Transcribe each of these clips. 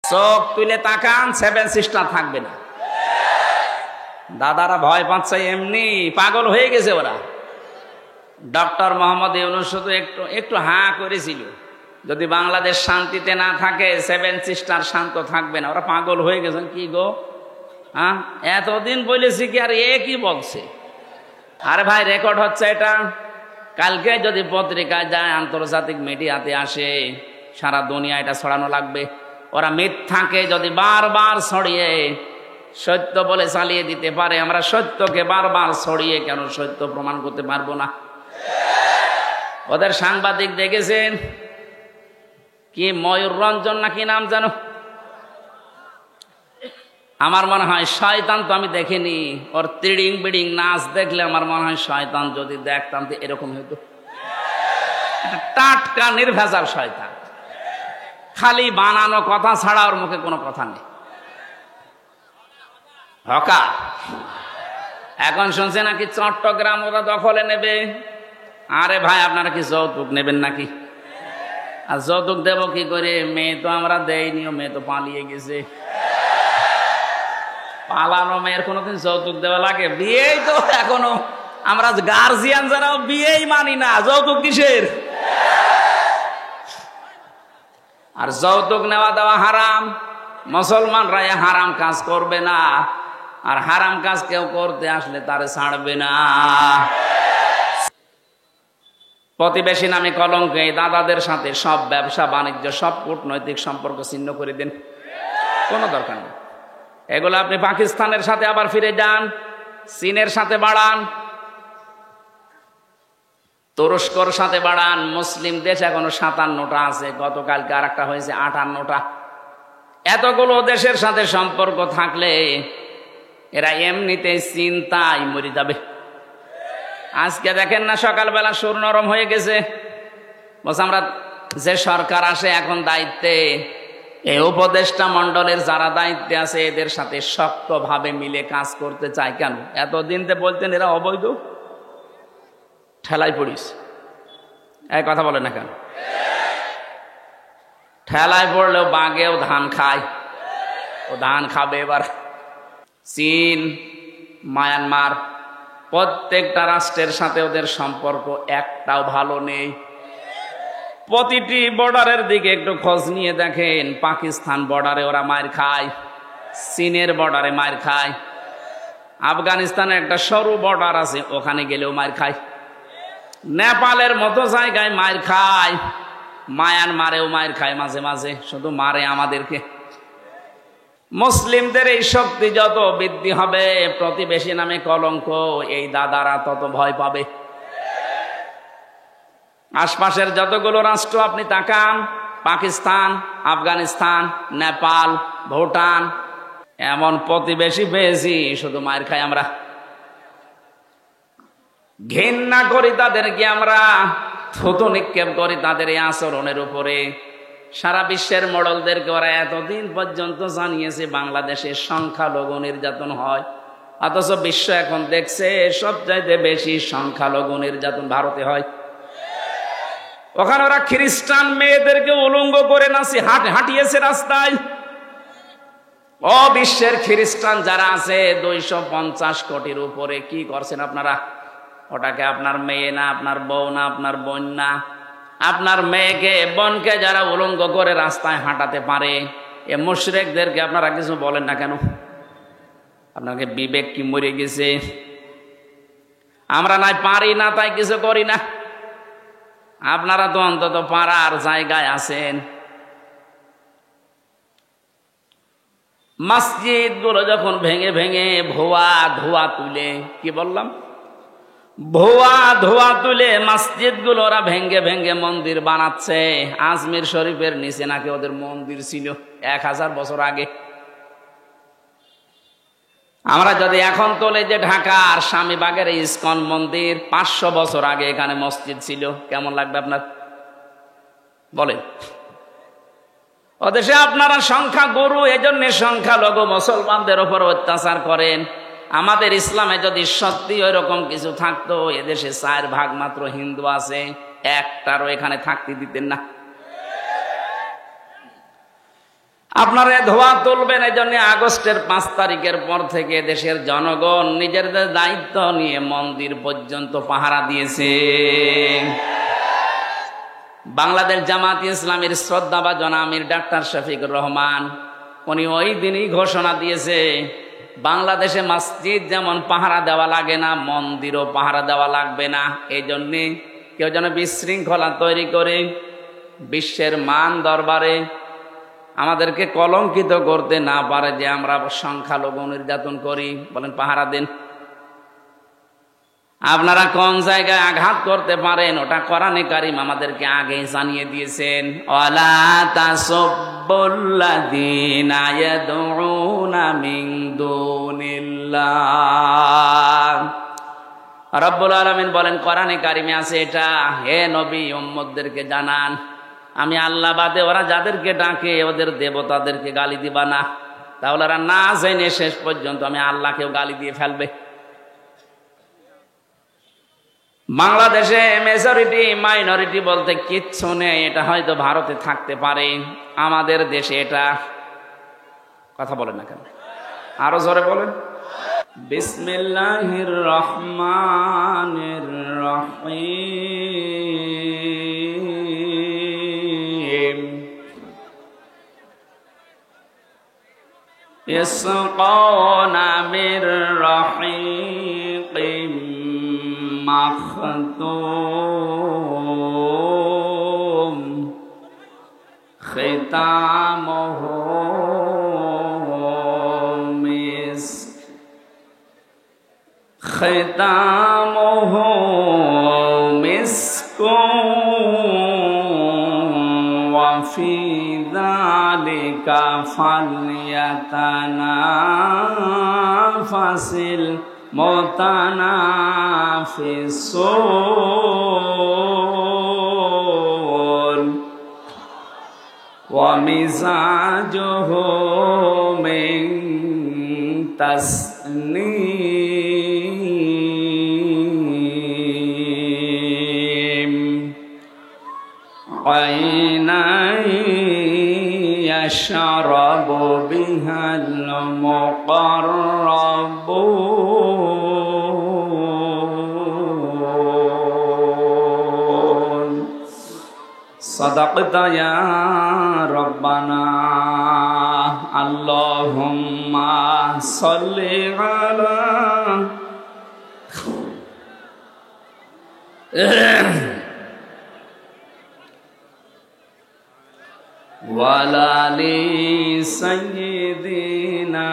চোখ তুলে তাকান, সেভেন সিস্টার থাকবে না। দাদারা ভয় পাচ্ছে, এমনি পাগল হয়ে গেছে ওরা। ডক্টর মোহাম্মদ ইউনূস শুধু একটু হাঁ করেছিল, যদি বাংলাদেশ শান্তিতে না থাকে সেভেন সিস্টার শান্ত থাকবে না। ওরা পাগল হয়ে গেছেন। কি গো, হ্যাঁ এতদিন বলেছি কি, আর এ কি বলছে? আরে ভাই, রেকর্ড হচ্ছে এটা। কালকে যদি পত্রিকায় যায়, আন্তর্জাতিক মিডিয়াতে আসে, সারা দুনিয়া এটা ছড়ানো লাগবে। ওরা মিথ্যাকে যদি বারবার ছড়িয়ে সত্য বলে চালিয়ে দিতে পারে, আমরা সত্যকে বারবার ছড়িয়ে কেন সত্য প্রমাণ করতে পারবো না? ওদের সাংবাদিক দেখেছেন কি, ময়ূর রঞ্জন না কি নাম জানো, আমার মনে হয় শয়তান, তো আমি দেখিনি। ওর তিড়িং বিড়িং নাচ দেখলে আমার মনে হয় শয়তান যদি দেখতাম তো এরকম হইতো। টাটকা নির্ভেজাল শয়তান, খালি বানানো কথা ছাড়া ওর মুখে কোনো কথা নেই। হকা এখন শুনছে নাকি চট্টগ্রাম ওরা দখলে নেবে। আরে ভাই, আপনারা কি যৌতুক নেবেন নাকি? আর যৌতুক দেব কি করে? মেয়ে তো আমরা দেইনি, মেয়ে তো পালিয়ে গেছে। পালানো মেয়ের কোনোদিন যৌতুক দেওয়া লাগে? বিয়েই তো এখনো আমরা গার্জিয়ান যারাও বিয়েই মানি না, যৌতুক কিসের? আর যৌতুক নেওয়া দেওয়া হারাম। মুসলমানরা হারাম কাজ করবে না, আর হারাম কাজ কেউ করতে আসলে তারে ছাড়বে না। প্রতিবেশী নামে কলঙ্ক, এই দাদাদের সাথে সব ব্যবসা বাণিজ্য, সব কূটনৈতিক সম্পর্ক ছিন্ন করে দেন, কোনো দরকার নেই। এগুলো আপনি পাকিস্তানের সাথে আবার ফিরে যান, চীনের সাথে বাড়ান, তুরস্কর সাথে বাড়ান। মুসলিম দেশ এখনো 57টা আছে, গতকালকে আর একটা হয়েছে 58টা। এতগুলো দেশের সাথে সম্পর্ক থাকলে এরা এমনিতে চিন্তায় মরে যাবে। আজকে দেখেন না, সকালবেলা সুর নরম হয়ে গেছে। বলছে আমরা যে সরকার আসে এখন দায়িত্বে, এই উপদেষ্টা মন্ডলের যারা দায়িত্বে আছে এদের সাথে শক্তভাবে মিলে কাজ করতে চায়। কেন? এতদিন তো বলতেন এরা অবৈধ, ঠেলায় পড়িস। এই কথা বলে না কেন? ঠেলায় পড়লেও বাঘেও ধান খায়, ও ধান খাবে এবার। চীন, মায়ানমার, প্রত্যেকটা রাষ্ট্রের সাথে ওদের সম্পর্ক একটাও ভালো নেই। প্রতিটি বর্ডারের দিকে একটু খোঁজ নিয়ে দেখেন, পাকিস্তান বর্ডারে ওরা মার খায়, চীনের বর্ডারে মার খায়, আফগানিস্তানের একটা সরু বর্ডার আছে ওখানে গেলেও মার খায়, নেপালের মতো জায়গায় মার খায়, মায়ানমারেও মার খায় মাঝে মাঝে, শুধু মারে আমাদেরকে। মুসলিমদের এই শক্তি যত বৃদ্ধি হবে, প্রতিবেশী নামে কলঙ্ক, এই দাদারা তত ভয় পাবে। আশপাশের যতগুলো রাষ্ট্র আপনি তাকান, পাকিস্তান, আফগানিস্তান, নেপাল, ভুটান, এমন প্রতিবেশী পেয়েছি শুধু মায়ের খাই আমরা। ঘৃণা করি তাদেরকে আমরা, থুতু নিক্ষেপ করি তাদের এই আচরণের উপরে। সারা বিশ্বের মডেলদেরকে ওরা এতদিন পর্যন্ত জানিয়েছে বাংলাদেশে সংখ্যালঘু নির্যাতন হয়, অথচ বিশ্ব এখন দেখছে সবচাইতে বেশি সংখ্যালঘু নির্যাতন ভারতে হয়। ওখানে ওরা খ্রিস্টান মেয়েদেরকে উলঙ্গ করে নাচি হাঁটিয়েছে রাস্তায়। ও বিশ্বের খ্রিস্টান যারা আছে 250 কোটির উপরে, কি করছেন আপনারা? ওটাকে আপনার মেয়ে না, আপনার বউ না, আপনার বোন না, আপনার মেয়েকে বোনকে যারা উলঙ্গ করে রাস্তায় হাঁটাতে পারে, এ মুশরিকদেরকে আপনারা কিছু বলেন না কেন? আপনাকে বিবেক কি মরে গেছে? আমরা নাই পারি না তাই কিছু করি না, আপনারা তো অন্তত পারার জায়গায় আছেন। মসজিদ গুলো যখন ভেঙে ভেঙে ভুয়া ধোয়া তুলে, কি বললাম, ভুয়া ধোয়া তুলে মসজিদ গুলো ওরা ভেঙ্গে ভেঙ্গে মন্দির বানাচ্ছে। আজমির শরীফের নিচে নাকি ওদের মন্দির ছিল 1000 বছর আগে। আমরা যদি এখন তোলে যে ঢাকার স্বামীবাগের ইসকন মন্দির 500 বছর আগে এখানে মসজিদ ছিল, কেমন লাগবে আপনার? বলেন। ওদেশে আপনারা সংখ্যা গুরু, এজন্য সংখ্যালঘু মুসলমানদের উপর অত্যাচার করেন। আমাদের ইসলামে যদি সত্যি ওই রকম কিছু থাকতো, এদেশে 4 ভাগ মাত্র হিন্দু আছে, একটারও এখানে থাকতে দিতেন না। আপনারা ধোয়া তুলবেন। এই জন্য আগস্টের 5 তারিখের পর থেকে দেশের জনগণ নিজেদের দায়িত্ব নিয়ে মন্দির পর্যন্ত পাহারা দিয়েছে। বাংলাদেশ জামাত ইসলামীর শ্রদ্ধাভাজন আমির ডাক্তার শফিকুর রহমান উনি ওই দিনই ঘোষণা দিয়েছে, বাংলাদেশে মসজিদ যেমন পাহারা দেওয়া লাগে না, মন্দিরও পাহারা দেওয়া লাগবে না। এই জন্যে কেউ যেন বিশৃঙ্খলা তৈরি করে বিশ্বের মান দরবারে আমাদেরকে কলঙ্কিত করতে না পারে যে আমরা সংখ্যালঘু নির্যাতন করি। বলেন পাহারা দেন। আপনারা কোন জায়গায় আঘাত করতে পারেন ওটা কোরআনে কারীম আমাদেরকে আগে জানিয়ে দিয়েছেন। ওয়ালা তাসাব্বুল্লাযীনা ইয়াদউনা মিন দুনিল্লাহ। রব্বুল আলামিন বলেন কোরআনে কারীমে আছে এটা, হে নবী উম্মতদেরকে জানান আমি আল্লাহ বাদে ওরা যাদেরকে ডাকে ওদের দেবতাদেরকে গালি দিবা না, তাহলে ওরা না জেনে শেষ পর্যন্ত আমি আল্লাহকেও গালি দিয়ে ফেলবে। বাংলাদেশে মেজরিটি মাইনরিটি বলতে কিচ্ছু নেই, এটা হয়তো ভারতে থাকতে পারে, আমাদের দেশে এটা কথা বলেন না কেন, আরো জোরে বলেন। বিসমিল্লাহির রহমানির রহিম। ইসকানা মির রহিম مختوم ختامه مسك ختامه مسك وفي ذلك فليتنافس المتنافسون ومزاجه من تسنيم عينا يشرب بها المقربون صدقت يا ربنا اللهم صل على ওয়ালালি সাইয়্যিদিনা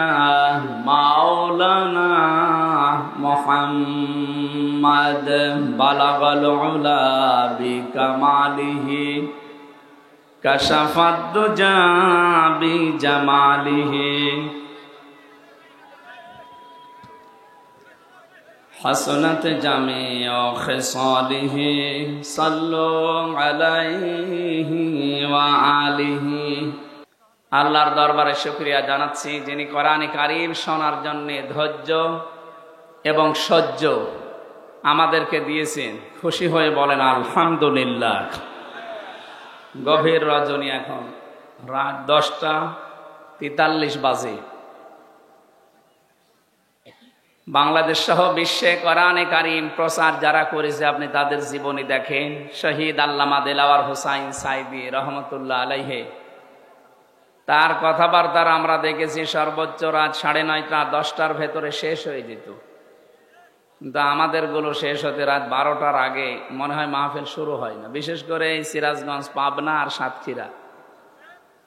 মাওলানা মুহাম্মদ বালাগাল উলা বিকামালিহি কাশাফাদ দুজা বিজামালিহি হাসনাত জামিউ খিসালিহি সাল্লু আলাইহি ওয়া আলিহি। আল্লাহর দরবারে শুকরিয়া জানাচ্ছি যিনি কোরআনে কারীম শোনার জন্য ধৈর্য এবং সহ্য আমাদেরকে দিয়েছেন। খুশি হয়ে বলেন আলহামদুলিল্লাহ। গভীর রজনী, এখন রাত 10:43 বাজে। বাংলাদেশ সহ বিশ্বে কোরআনে কারীম প্রচার যারা করেছে আপনি তাদের জীবনী দেখেন। শহীদ আল্লামা দেলাওয়ার হোসাইন সাইদি রহমতুল্লাহ আলাইহি, তার কথাবার্তার আমরা দেখেছি সর্বোচ্চ রাত 9:30 10টার ভেতরে শেষ হয়ে যেত, কিন্তু আমাদেরগুলো শেষ হতে রাত 12টার আগে মনে হয় মাহফিল শুরু হয় না। বিশেষ করে এই সিরাজগঞ্জ, পাবনা আর সাতক্ষীরা,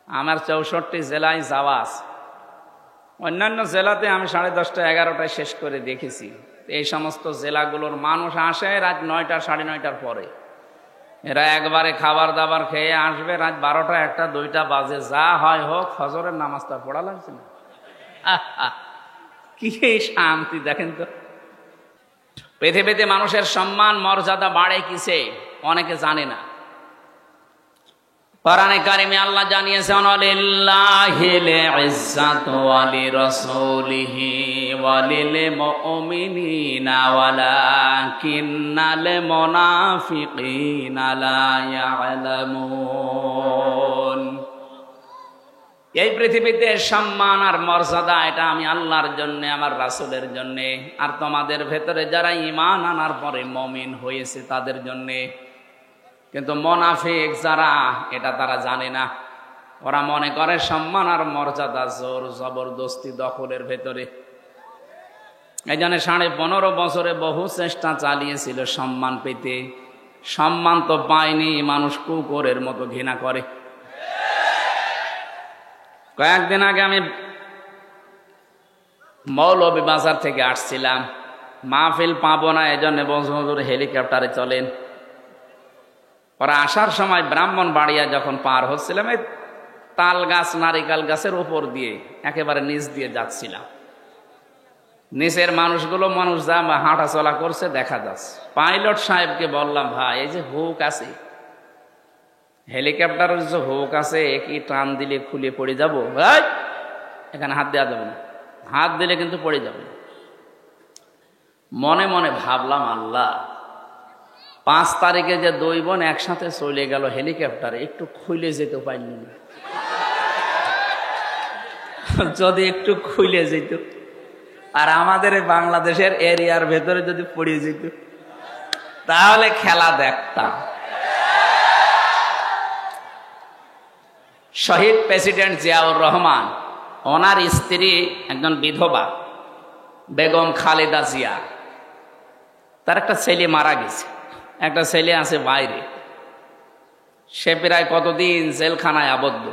আমার 64 জেলায় যাওয়া আছে। অন্যান্য জেলাতে আমি 10:30 11টায় শেষ করে দেখেছি। এই সমস্ত জেলাগুলোর মানুষ আসে রাত 9টা 9:30টার পরে। এরা একবারে খাবার দাবার খেয়ে আসবে রাত 12টা 1টা 2টা বাজে, যা হয় হোক, ফজরের নামাজটা পড়া লাগছে না। কি শান্তি দেখেন তো। পৃথিবীতে মানুষের সম্মান মর্যাদা বাড়ে কিসে অনেকে জানে না। কোরআনে কারিমে আল্লাহ জানিয়েছেন ওয়ালিল্লাহিল ইজ্জাতু ওয়া লিরাসূলিহি ওয়া লিল মুমিনিনা ওয়ালাকিন্নাল মুনাফিকিনা লা ইয়ালামুন। এই পৃথিবীতে সম্মান আর মর্যাদা এটা আমি আল্লাহর জন্য, আমার রাসূলের জন্য, আর তোমাদের ভেতরে যারা ঈমান আনার পরে মুমিন হয়েছে তাদের জন্য। কিন্তু মুনাফিক যারা, এটা তারা জানে না। ওরা মনে করে সম্মান আর মর্যাদা জোর জবরদস্তি দখলের ভেতরে। এই জন্য 15.5 বছরে বহু চেষ্টা চালিয়েছিল সম্মান পেতে, সম্মান তো পায়নি, মানুষ কুকুরের মতো ঘৃণা করে। কয়েকদিন আগে আমি মৌলভীবাজার থেকে আসছিলাম, মাহফিল পাবো না এই জন্য বছর হেলিকপ্টারে চলেন। ওরা আসার সময় ব্রাহ্মণবাড়িয়া যখন পার হচ্ছিলাম, এই তাল গাছ নারিকেল গাছের উপর দিয়ে একেবারে নিচ দিয়ে যাচ্ছিলাম। নিচের মানুষগুলো যা হাঁটা চলা করছে দেখা যাচ্ছে। পাইলট সাহেবকে বললাম, ভাই এই যে হুক আছে, হেলিকপ্টারের যে হুক আছে, কি টান দিলে খুলে পড়ে যাবো? ভাই এখানে হাত দেওয়া যাবে না, হাত দিলে কিন্তু পড়ে যাবে। মনে মনে ভাবলাম, আল্লাহ 5 তারিখে যে 2 বোন একসাথে চলে গেল হেলিকপ্টারে, একটু খুলে যেতে পারল না। যদি একটু খুলে যেত, আর আমাদের বাংলাদেশের এরিয়ার ভেতরে যদি পড়ে যেত, তাহলে খেলা দেখতাম। শহীদ প্রেসিডেন্ট জিয়াউর রহমান, ওনার স্ত্রী একজন বিধবা বেগম খালেদা জিয়া, তার একটা ছেলে মারা গেছে, একটা ছেলে আছে বাইরে, সে প্রায় কতদিন জেলখানায় আবদ্ধ।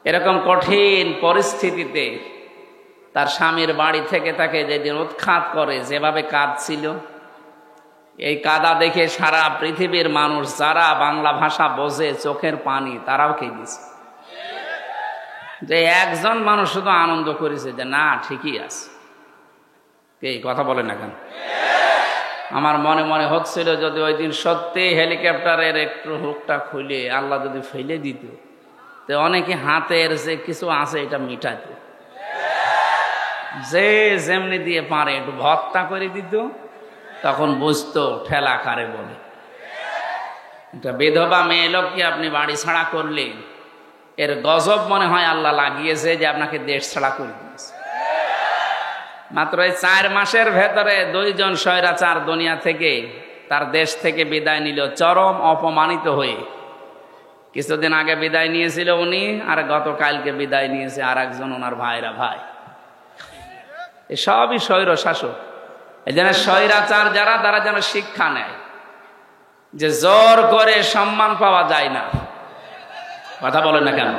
এরকম কঠিন পরিস্থিতিতে তার স্বামীর বাড়ি থেকে তাকে যেদিন উৎখাত করে, যেভাবে কাঁদছিল, এই কাদা দেখে সারা পৃথিবীর মানুষ যারা বাংলা ভাষা বোঝে, চোখের পানি তারাও কেঁদেছে। যে একজন মানুষ শুধু আনন্দ করেছে যে না, ঠিকই আছে। কে কথা বলে না কেন? আমার মনে মনে হচ্ছিল, যদি ওই দিন সত্যি হেলিকপ্টারের একটু হুকটা খুলে আল্লাহ যদি ফেলে দিত, তো অনেকে হাতের যে কিছু আছে এটা মিটাত, যে যেমনি দিয়ে পারে একটু ভত্তা করে দিত, তখন বুঝতো ঠেলা কারে বলে। এটা বিধবা মেয়ে লোককে আপনি বাড়ি ছাড়া করলেন, এর গজব মনে হয় আল্লাহ লাগিয়েছে যে আপনাকে দেশ ছাড়া করে দিয়েছে। মাত্র এই 4 মাসের ভেতরে 2 জন স্বৈরাচার দুনিয়া থেকে, তার দেশ থেকে বিদায় নিল চরম অপমানিত হয়ে। কিছুদিন আগে বিদায় নিয়েছিল উনি, আর গতকালকে বিদায় নিয়েছে আর একজন ওনার ভাইরা ভাই। সবই স্বৈর শাসক। এই জন্য স্বৈরাচার যারা, তারা যেন শিক্ষা নেয় যে জোর করে সম্মান পাওয়া যায় না। কথা বলেন না কেন?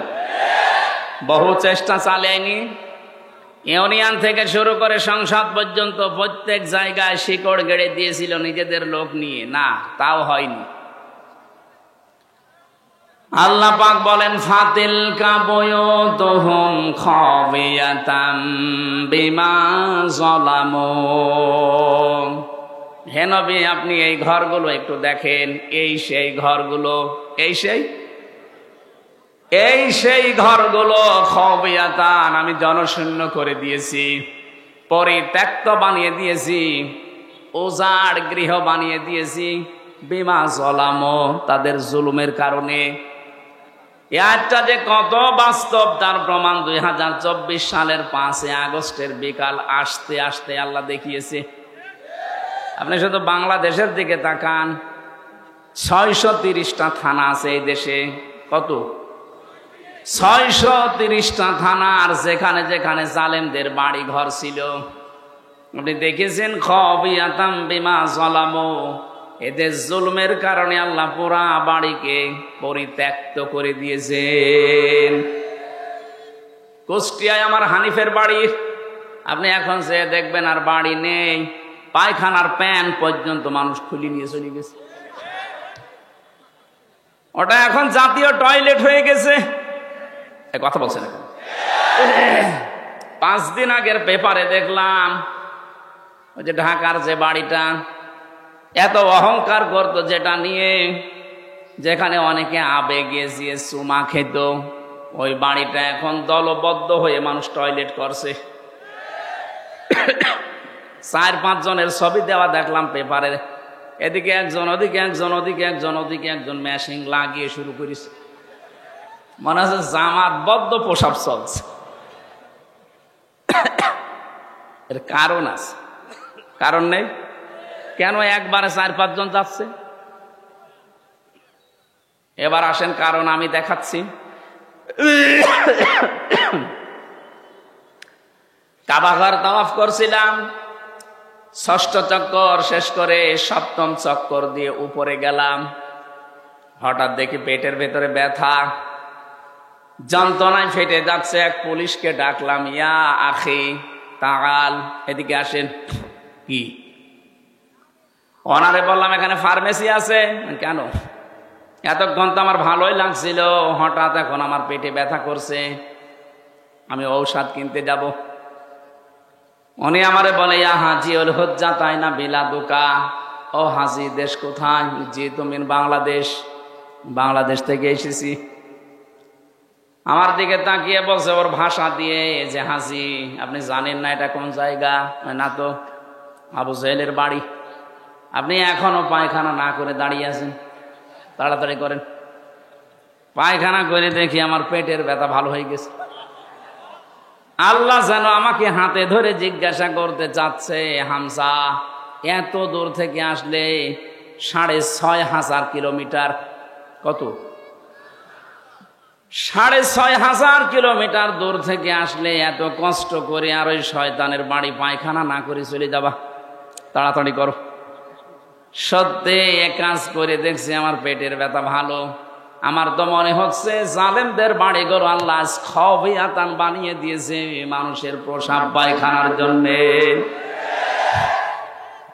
বহু চেষ্টা চালায়নি, ইউনিয়ন থেকে শুরু করে সংসদ পর্যন্ত প্রত্যেক জায়গায় শিকড় গেড়ে দিয়েছিল নিজেদের লোক নিয়ে, না তাও হয়নি। আল্লাহ পাক বলেন, ফাতিল কাবয়তুহুম খাবিয়াতাম বিমা যালামু। হে নবী, আপনি এই ঘরগুলো একটু দেখেন, এই সেই ঘরগুলো, এই সেই ঘরগুলো খাবিয়াতান, আমি জনশূন্য করে দিয়েছি, পরিত্যক্ত বানিয়ে দিয়েছি, উজাড় গৃহ বানিয়ে দিয়েছি, বিমা যালামু, তাদের জুলুমের কারণে। এটা যে কত বাস্তব তার প্রমাণ 2024 সালের 5 আগস্টের বিকাল আসতে আসতে আল্লাহ দেখিয়েছে। আপনি শুধু বাংলাদেশের দিকে তাকান, 630টা থানা আছে এই দেশে। কত? 630টা থানা। আর যেখানে যেখানে জালেমদের বাড়ি ঘর ছিল, আপনি দেখেছেন খাবিয়াতাম বিমা যালামু, এদের জুলমের কারণে আল্লাহ পুরা বাড়িকে পরিত্যক্ত করে দিয়েছেন। কুষ্টিয়ায় আমার হানিফের বাড়ি, আপনি এখন যে দেখবেন আর বাড়ি নেই, পায়খানার প্যান পর্যন্ত মানুষ খুলে নিয়ে চলে গেছে। ওটা এখন জাতীয় টয়লেট হয়ে গেছে। কথা বলছেন এখন? 5 দিন আগের পেপারে দেখলাম, ওই যে ঢাকার যে বাড়িটা এত অহংকার করত, যেটা নিয়ে যেখানে অনেকে আবেগে গিয়ে চুমা খেত, ওই বাড়িটা এখন দলবদ্ধ হয়ে মানুষ টয়লেট করছে। 4-5 জনের ছবি দেওয়া দেখলাম পেপারে, এদিকে একজন, ওদিকে একজন, ওদিকে একজন, ওদিকে একজন, মেশিন লাগিয়ে শুরু করেছে। মনে হচ্ছে জামাত বদ্ধ প্রসাব চলছে। এর কারণ আছে, কারণ নেই কেন? একবারে 4-5 জন যাচ্ছে। এবার আসেন কারণ আমি দেখাচ্ছি। কাবাঘর তাওয়াফ করছিলাম, 6ষ্ঠ চক্কর শেষ করে 7ম চক্কর দিয়ে উপরে গেলাম। হঠাৎ দেখি পেটের ভেতরে ব্যথা, যন্ত্রণায় ফেটে যাচ্ছে। এক পুলিশকে ডাকলাম, ইয়া আখি তাআল, এদিকে আসেন। কি? ওনারে বললাম এখানে ফার্মেসি আছে। কেন? এতক্ষণ তো আমার ভালোই লাগছিল, হঠাৎ এখন আমার পেটে ব্যথা করছে, আমি ঔষধ কিনতে যাব। উনি আমারে বলে, ইয়া হাজি ওল হজ্জা তাই না বিলাদুকা। ও হাজি, দেশ কোথায়? জি তুমি বাংলাদেশ। বাংলাদেশ থেকে এসেছি। আমার দিকে তাকিয়ে বলছে ওর ভাষা দিয়ে যে, হাজি আপনি জানেন না এটা কোন জায়গা? না তো। আবু জাহেলের বাড়ি। আপনি এখনো পায়খানা না করে দাঁড়িয়ে আছেন, তাড়াতাড়ি করেন। পায়খানা করে দেখি আমার পেটের ব্যথা ভালো হয়ে গেছে। আল্লাহ যেন আমাকে হাতে ধরে জিজ্ঞাসা করতে চাচ্ছে, হামজা এত দূর থেকে আসলে 6,500 কিলোমিটার, কত? 6,500 কিলোমিটার দূর থেকে আসলে এত কষ্ট করে আর ওই শয়তানের বাড়ি পায়খানা না করে চলে যাবা? তাড়াতাড়ি করো। সত্যি এক কাজ করে দেখছি আমার পেটের ব্যথা ভালো। আমার তো মনে হচ্ছে জালেমদের বাড়ি ঘর আল্লাহ খবিয়াতান বানিয়ে দিয়েছে মানুষের প্রসাব পায়খানার জন্যে।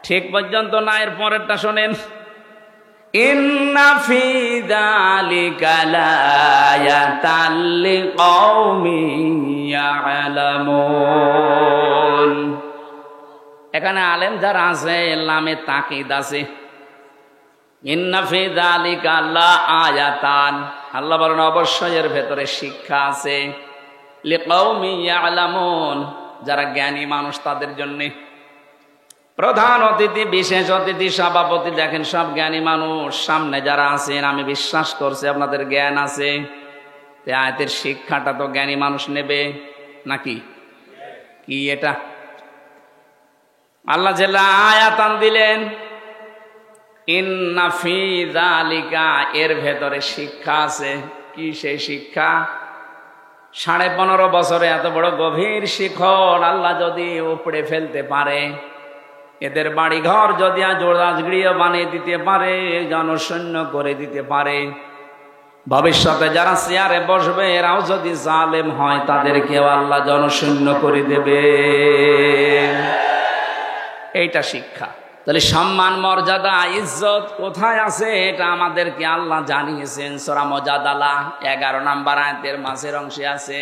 ঠিক পর্যন্ত না, এর পরেরটা শোনেন। ইন্না ফি যালিকা লায়াতাল লিকাউমিন ইয়ালামুন। এখানে আলেম যারা আছে লামে তাকিদ আছে। ইন্না ফি যালিকা লাআয়াতান, আল্লাহ বলেন অবশ্যই এর ভেতরে শিক্ষা আছে। লিকাউমিন ইয়ালামুন, যারা জ্ঞানী মানুষ তাদের জন্য। প্রধান অতিথি, বিশেষ অতিথি, সভাপতি, দেখেন সব জ্ঞানী মানুষ। সামনে যারা আছেন আমি বিশ্বাস করছি আপনাদের জ্ঞান আছে। আয়াতের শিক্ষাটা তো জ্ঞানী মানুষ নেবে নাকি? কি এটা? আল্লাহ জেলা আয়াতান দিলেন, ইন্না ফি যালিকা, এর ভেতরে শিক্ষা আছে। কি সেই শিক্ষা? 15.5 বছরে এত বড় গভীর শিখর আল্লাহ যদি উপড়ে ফেলতে পারে, এদের বাড়ি ঘর যদি জোড়াজগড়িয়ে বানিয়ে দিতে পারে, জনশূন্য করে দিতে পারে, ভবিষ্যতে যারা চেয়ারে বসবে এরাও যদি জালেম হয় তাদেরকেও আল্লাহ জনশূন্য করে দেবে। এইটা শিক্ষা। তাহলে সম্মান, মর্যাদা, ইজ্জত কোথায় আছে এটা আমাদেরকে আল্লাহ জানিয়েছেন। সূরা মুজাদালা 11 নম্বর আয়াতের মাঝের অংশে আছে,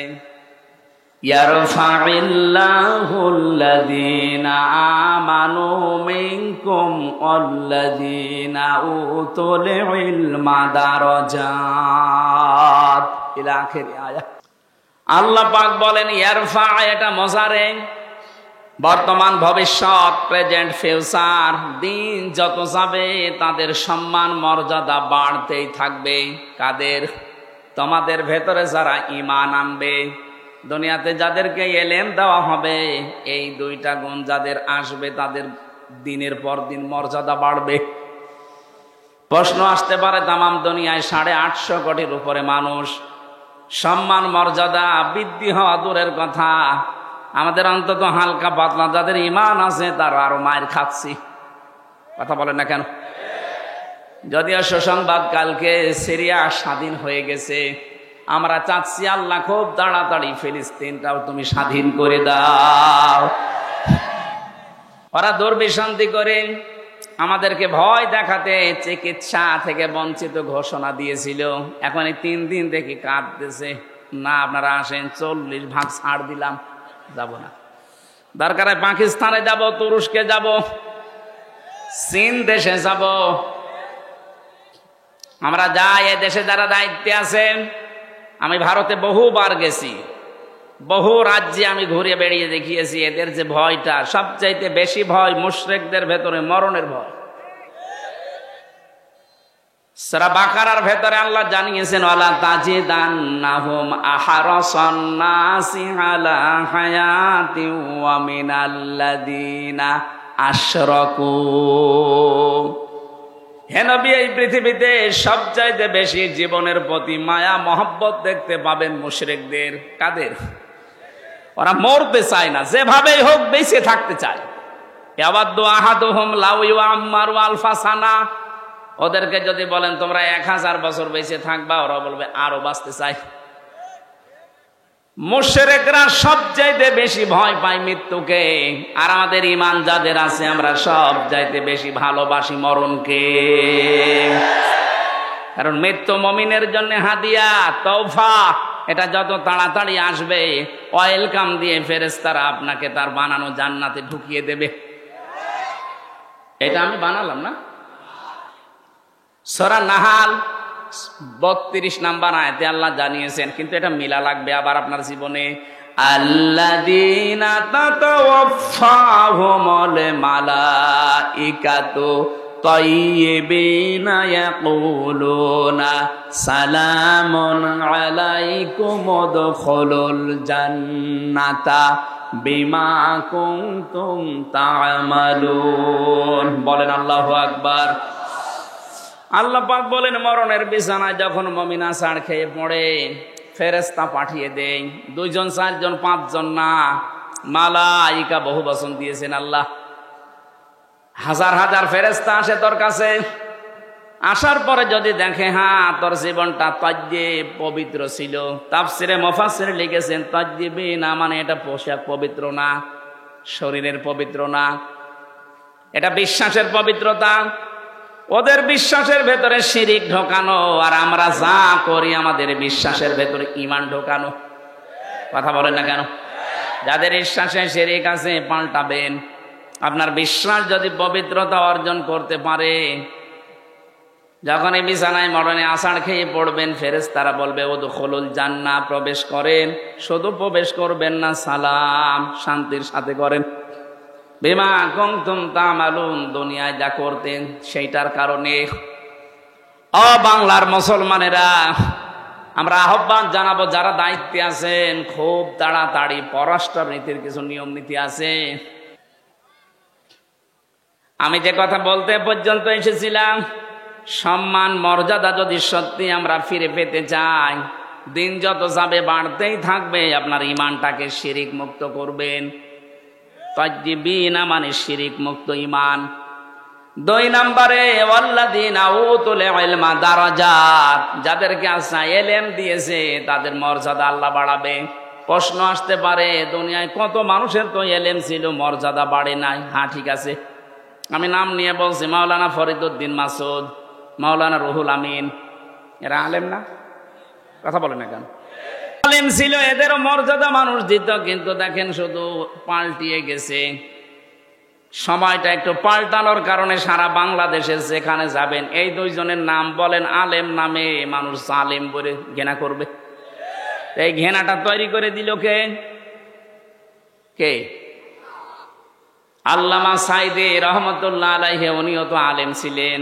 ইয়ারফাইল্লাহুল্লাযীনা আমানু মিনকুম ওয়াল্লাযীনা উতুল ইলমা দারাজাত ইলা আখির আয়াত। আল্লাহ পাক বলেন ইয়ারফা, এটা মুজারে, বর্তমান, ভবিষ্যৎ, প্রেজেন্ট, ফিউচার। দিন যত যাবে তাদের সম্মান মর্যাদা বাড়তেই থাকবে। কাদের? তোমাদের ভেতরে যারা ঈমান আনবে, দুনিয়াতে যাদেরকে ইলম দেওয়া হবে, এই 2টা গুণ যাদের আসবে তাদের দিনের পর দিন মর্যাদা বাড়বে। প্রশ্ন আসতে পারে, তামাম দুনিয়ায় 850 কোটির উপরে মানুষ, সম্মান মর্যাদা বৃদ্ধি হওয়া দূরের কথা, আমাদের অন্তত হালকা পাতলা যাদের ঈমান আছে তারা আরো মায়ের খাচ্ছি। কথা বলেন না কেন? যদিও সুসংবাদ, কালকে সিরিয়া স্বাধীন হয়ে গেছে। আমরা চাচ্ছি আল্লাহ খুব তাড়াতাড়ি ফিলিস্তিনটাও তুমি স্বাধীন করে দাও। ওরা দুর্বিসন্ধি করে আমাদেরকে ভয় দেখাতে চিকিৎসা থেকে বঞ্চিত ঘোষণা দিয়েছিল। এখন এই 3 দিন দেখি কাঁদতেছে, না আপনারা আসেন, 40 ভাগ ছাড় দিলাম, যাব না। দরকারে পাকিস্তানে যাব, তুরস্কে যাব, চীন দেশে যাব। আমরা যাই, এ দেশে যারা দায়িত্বে আছেন, আমি ভারতে বহুবার গেছি, বহু রাজ্যে আমি ঘুরে বেড়িয়ে দেখিয়েছি। এদের যে ভয়টা, সবচাইতে বেশি ভয় মুশরিকদের ভেতরে মরণের ভয়। সূরা বাকারার ভেতরে আল্লাহ জানিয়েছেন, ওয়ালা তাজিদান্নাহুম আহরাসান নাসি আলা হায়াতিন ওয়া মিনাল্লাযিনা আশরাকু। হে নবী, এই পৃথিবীতে সবচাইতে বেশি জীবনের প্রতি মায়া মহব্বত দেখতে পাবেন মুশরিকদের। কাদের? ওরা মরতে চায় না, যেভাবেই হোক বেঁচে থাকতে চায়। ইয়াওয়াদ্দু আহাদুহুম লাউ ইউআম্মারু আলফা সানা। ওদেরকে যদি বলেন তোমরা 1000 বছর বেঁচে থাকবা, ওরা বলবে আরো বাঁচতে চাই। মুশরিকরা সবচাইতে বেশি ভয় পায় মৃত্যুকে, আর আমাদের ঈমান যাদের আছে আমরা সবচাইতে বেশি ভালোবাসি মরণকে। কারণ মৃত্যু মুমিনের জন্য হাদিয়া, তওফা। এটা যত তাড়াতাড়ি আসবে, ওয়েলকাম দিয়ে ফেরেশতারা আপনাকে তার বানানো জান্নাতে ঢুকিয়ে দেবে। এটা আমি বানালাম না। সূরা নাহাল 32 নাম্বার আয়াতে আল্লাহ জানিয়েছেন, কিন্তু এটা মিলা লাগবে আবার আপনার জীবনে। আল্লাযীনা তাতাওয়াফাহুমুল মালাইকাতু তাইয়্যিবিনা ইয়াকুলুনা সালামুন আলাইকুম উদখুলুল জান্নাতা বিমা কুনতুম তা'মালুন। বলেন আল্লাহু আকবার। আল্লাহ পাক বলেন, মরণের বিছানায় যখন মুমিন আছাড় খেয়ে পড়ে, ফেরেশতা পাঠিয়ে দেয়। 2 জন 4 জন 5 জন না, মালাইকা বহু বচন দিয়েছেন আল্লাহ। হাজার হাজার ফেরেশতা আসে তোর কাছে। আসার পরে যদি দেখে হ্যাঁ তোর জীবনটা তাজ্জিব পবিত্র ছিল, তাফসিরে মুফাসসির লিখেছেন তাজ্জিবিনা মানে এটা পোশাক পবিত্র না, শরীরের পবিত্র না, এটা বিশ্বাসের পবিত্রতা। ওদের বিশ্বাসের ভেতরে শিরিক ঢোকানো, আর আমরা যা করি আমাদের বিশ্বাসের ভেতরে ঈমান ঢোকানো। কথা বলেন না কেন? যাদের বিশ্বাসে শিরিক আছে পাল্টাবেন। আপনার বিশ্বাস যদি পবিত্রতা অর্জন করতে পারে, যখন এই বিছানায় মরণে আষাঢ় খেয়ে পড়বেন, ফেরেশতারা বলবে উদখুলুল জান্নাহ, প্রবেশ করেন। শুধু প্রবেশ করবেন না, সালাম শান্তির সাথে করেন। বিমা কুনতুম তা'মালুন, দুনিয়ায় যা করতেন সেইটার কারণে। ও বাংলার মুসলমানেরা, আমরা আহ্বান জানাবো যারা দায়িত্বে আছেন, খুব তাড়াতাড়ি পররাষ্ট্রনীতির কিছু নিয়ম নীতি আছে। আমি যে কথা বলতে পর্যন্ত এসেছিলাম, সম্মান মর্যাদা যদি সত্যি আমরা ফিরে পেতে চাই, দিন যত যাবে বাড়তেই থাকবে। আপনার ঈমানটাকে শিরিক মুক্ত করবেন। তাজ্জিবিনা মানে শিরিক মুক্ত ঈমান। 2 নম্বরে ওয়াল্লাযীনা উতুল ইলমা দারাজাত, যাদেরকে আল্লাহ ইলম দিয়েছে তাদের মর্যাদা আল্লাহ বাড়াবে। প্রশ্ন আসতে পারে, দুনিয়ায় কত মানুষের তো ইলম ছিল, মর্যাদা বাড়ে নাই। হ্যাঁ ঠিক আছে, আমি নাম নিয়ে বলছি, মাওলানা ফরিদউদ্দিন মাসুদ, মাওলানা রুহুল আমিন, এরা আলেম না? কথা বলে না কেন? আলেম ছিল, এদেরও মর্যাদা মানুষ দিত, কিন্তু দেখেন শুধু পাল্টিয়ে গেছে। সময়টা একটু পাল্টানোর কারণে সারা বাংলাদেশে যেখানে যাবেন এই 2 জনের নাম বলেন, আলেম নামে মানুষ আলেম বলে ঘৃণা করবে। এই ঘৃণাটা তৈরি করে দিল কে? কে? আল্লামা সাইদি রহমতুল্লাহ আলাইহি, উনিও তো আলেম ছিলেন।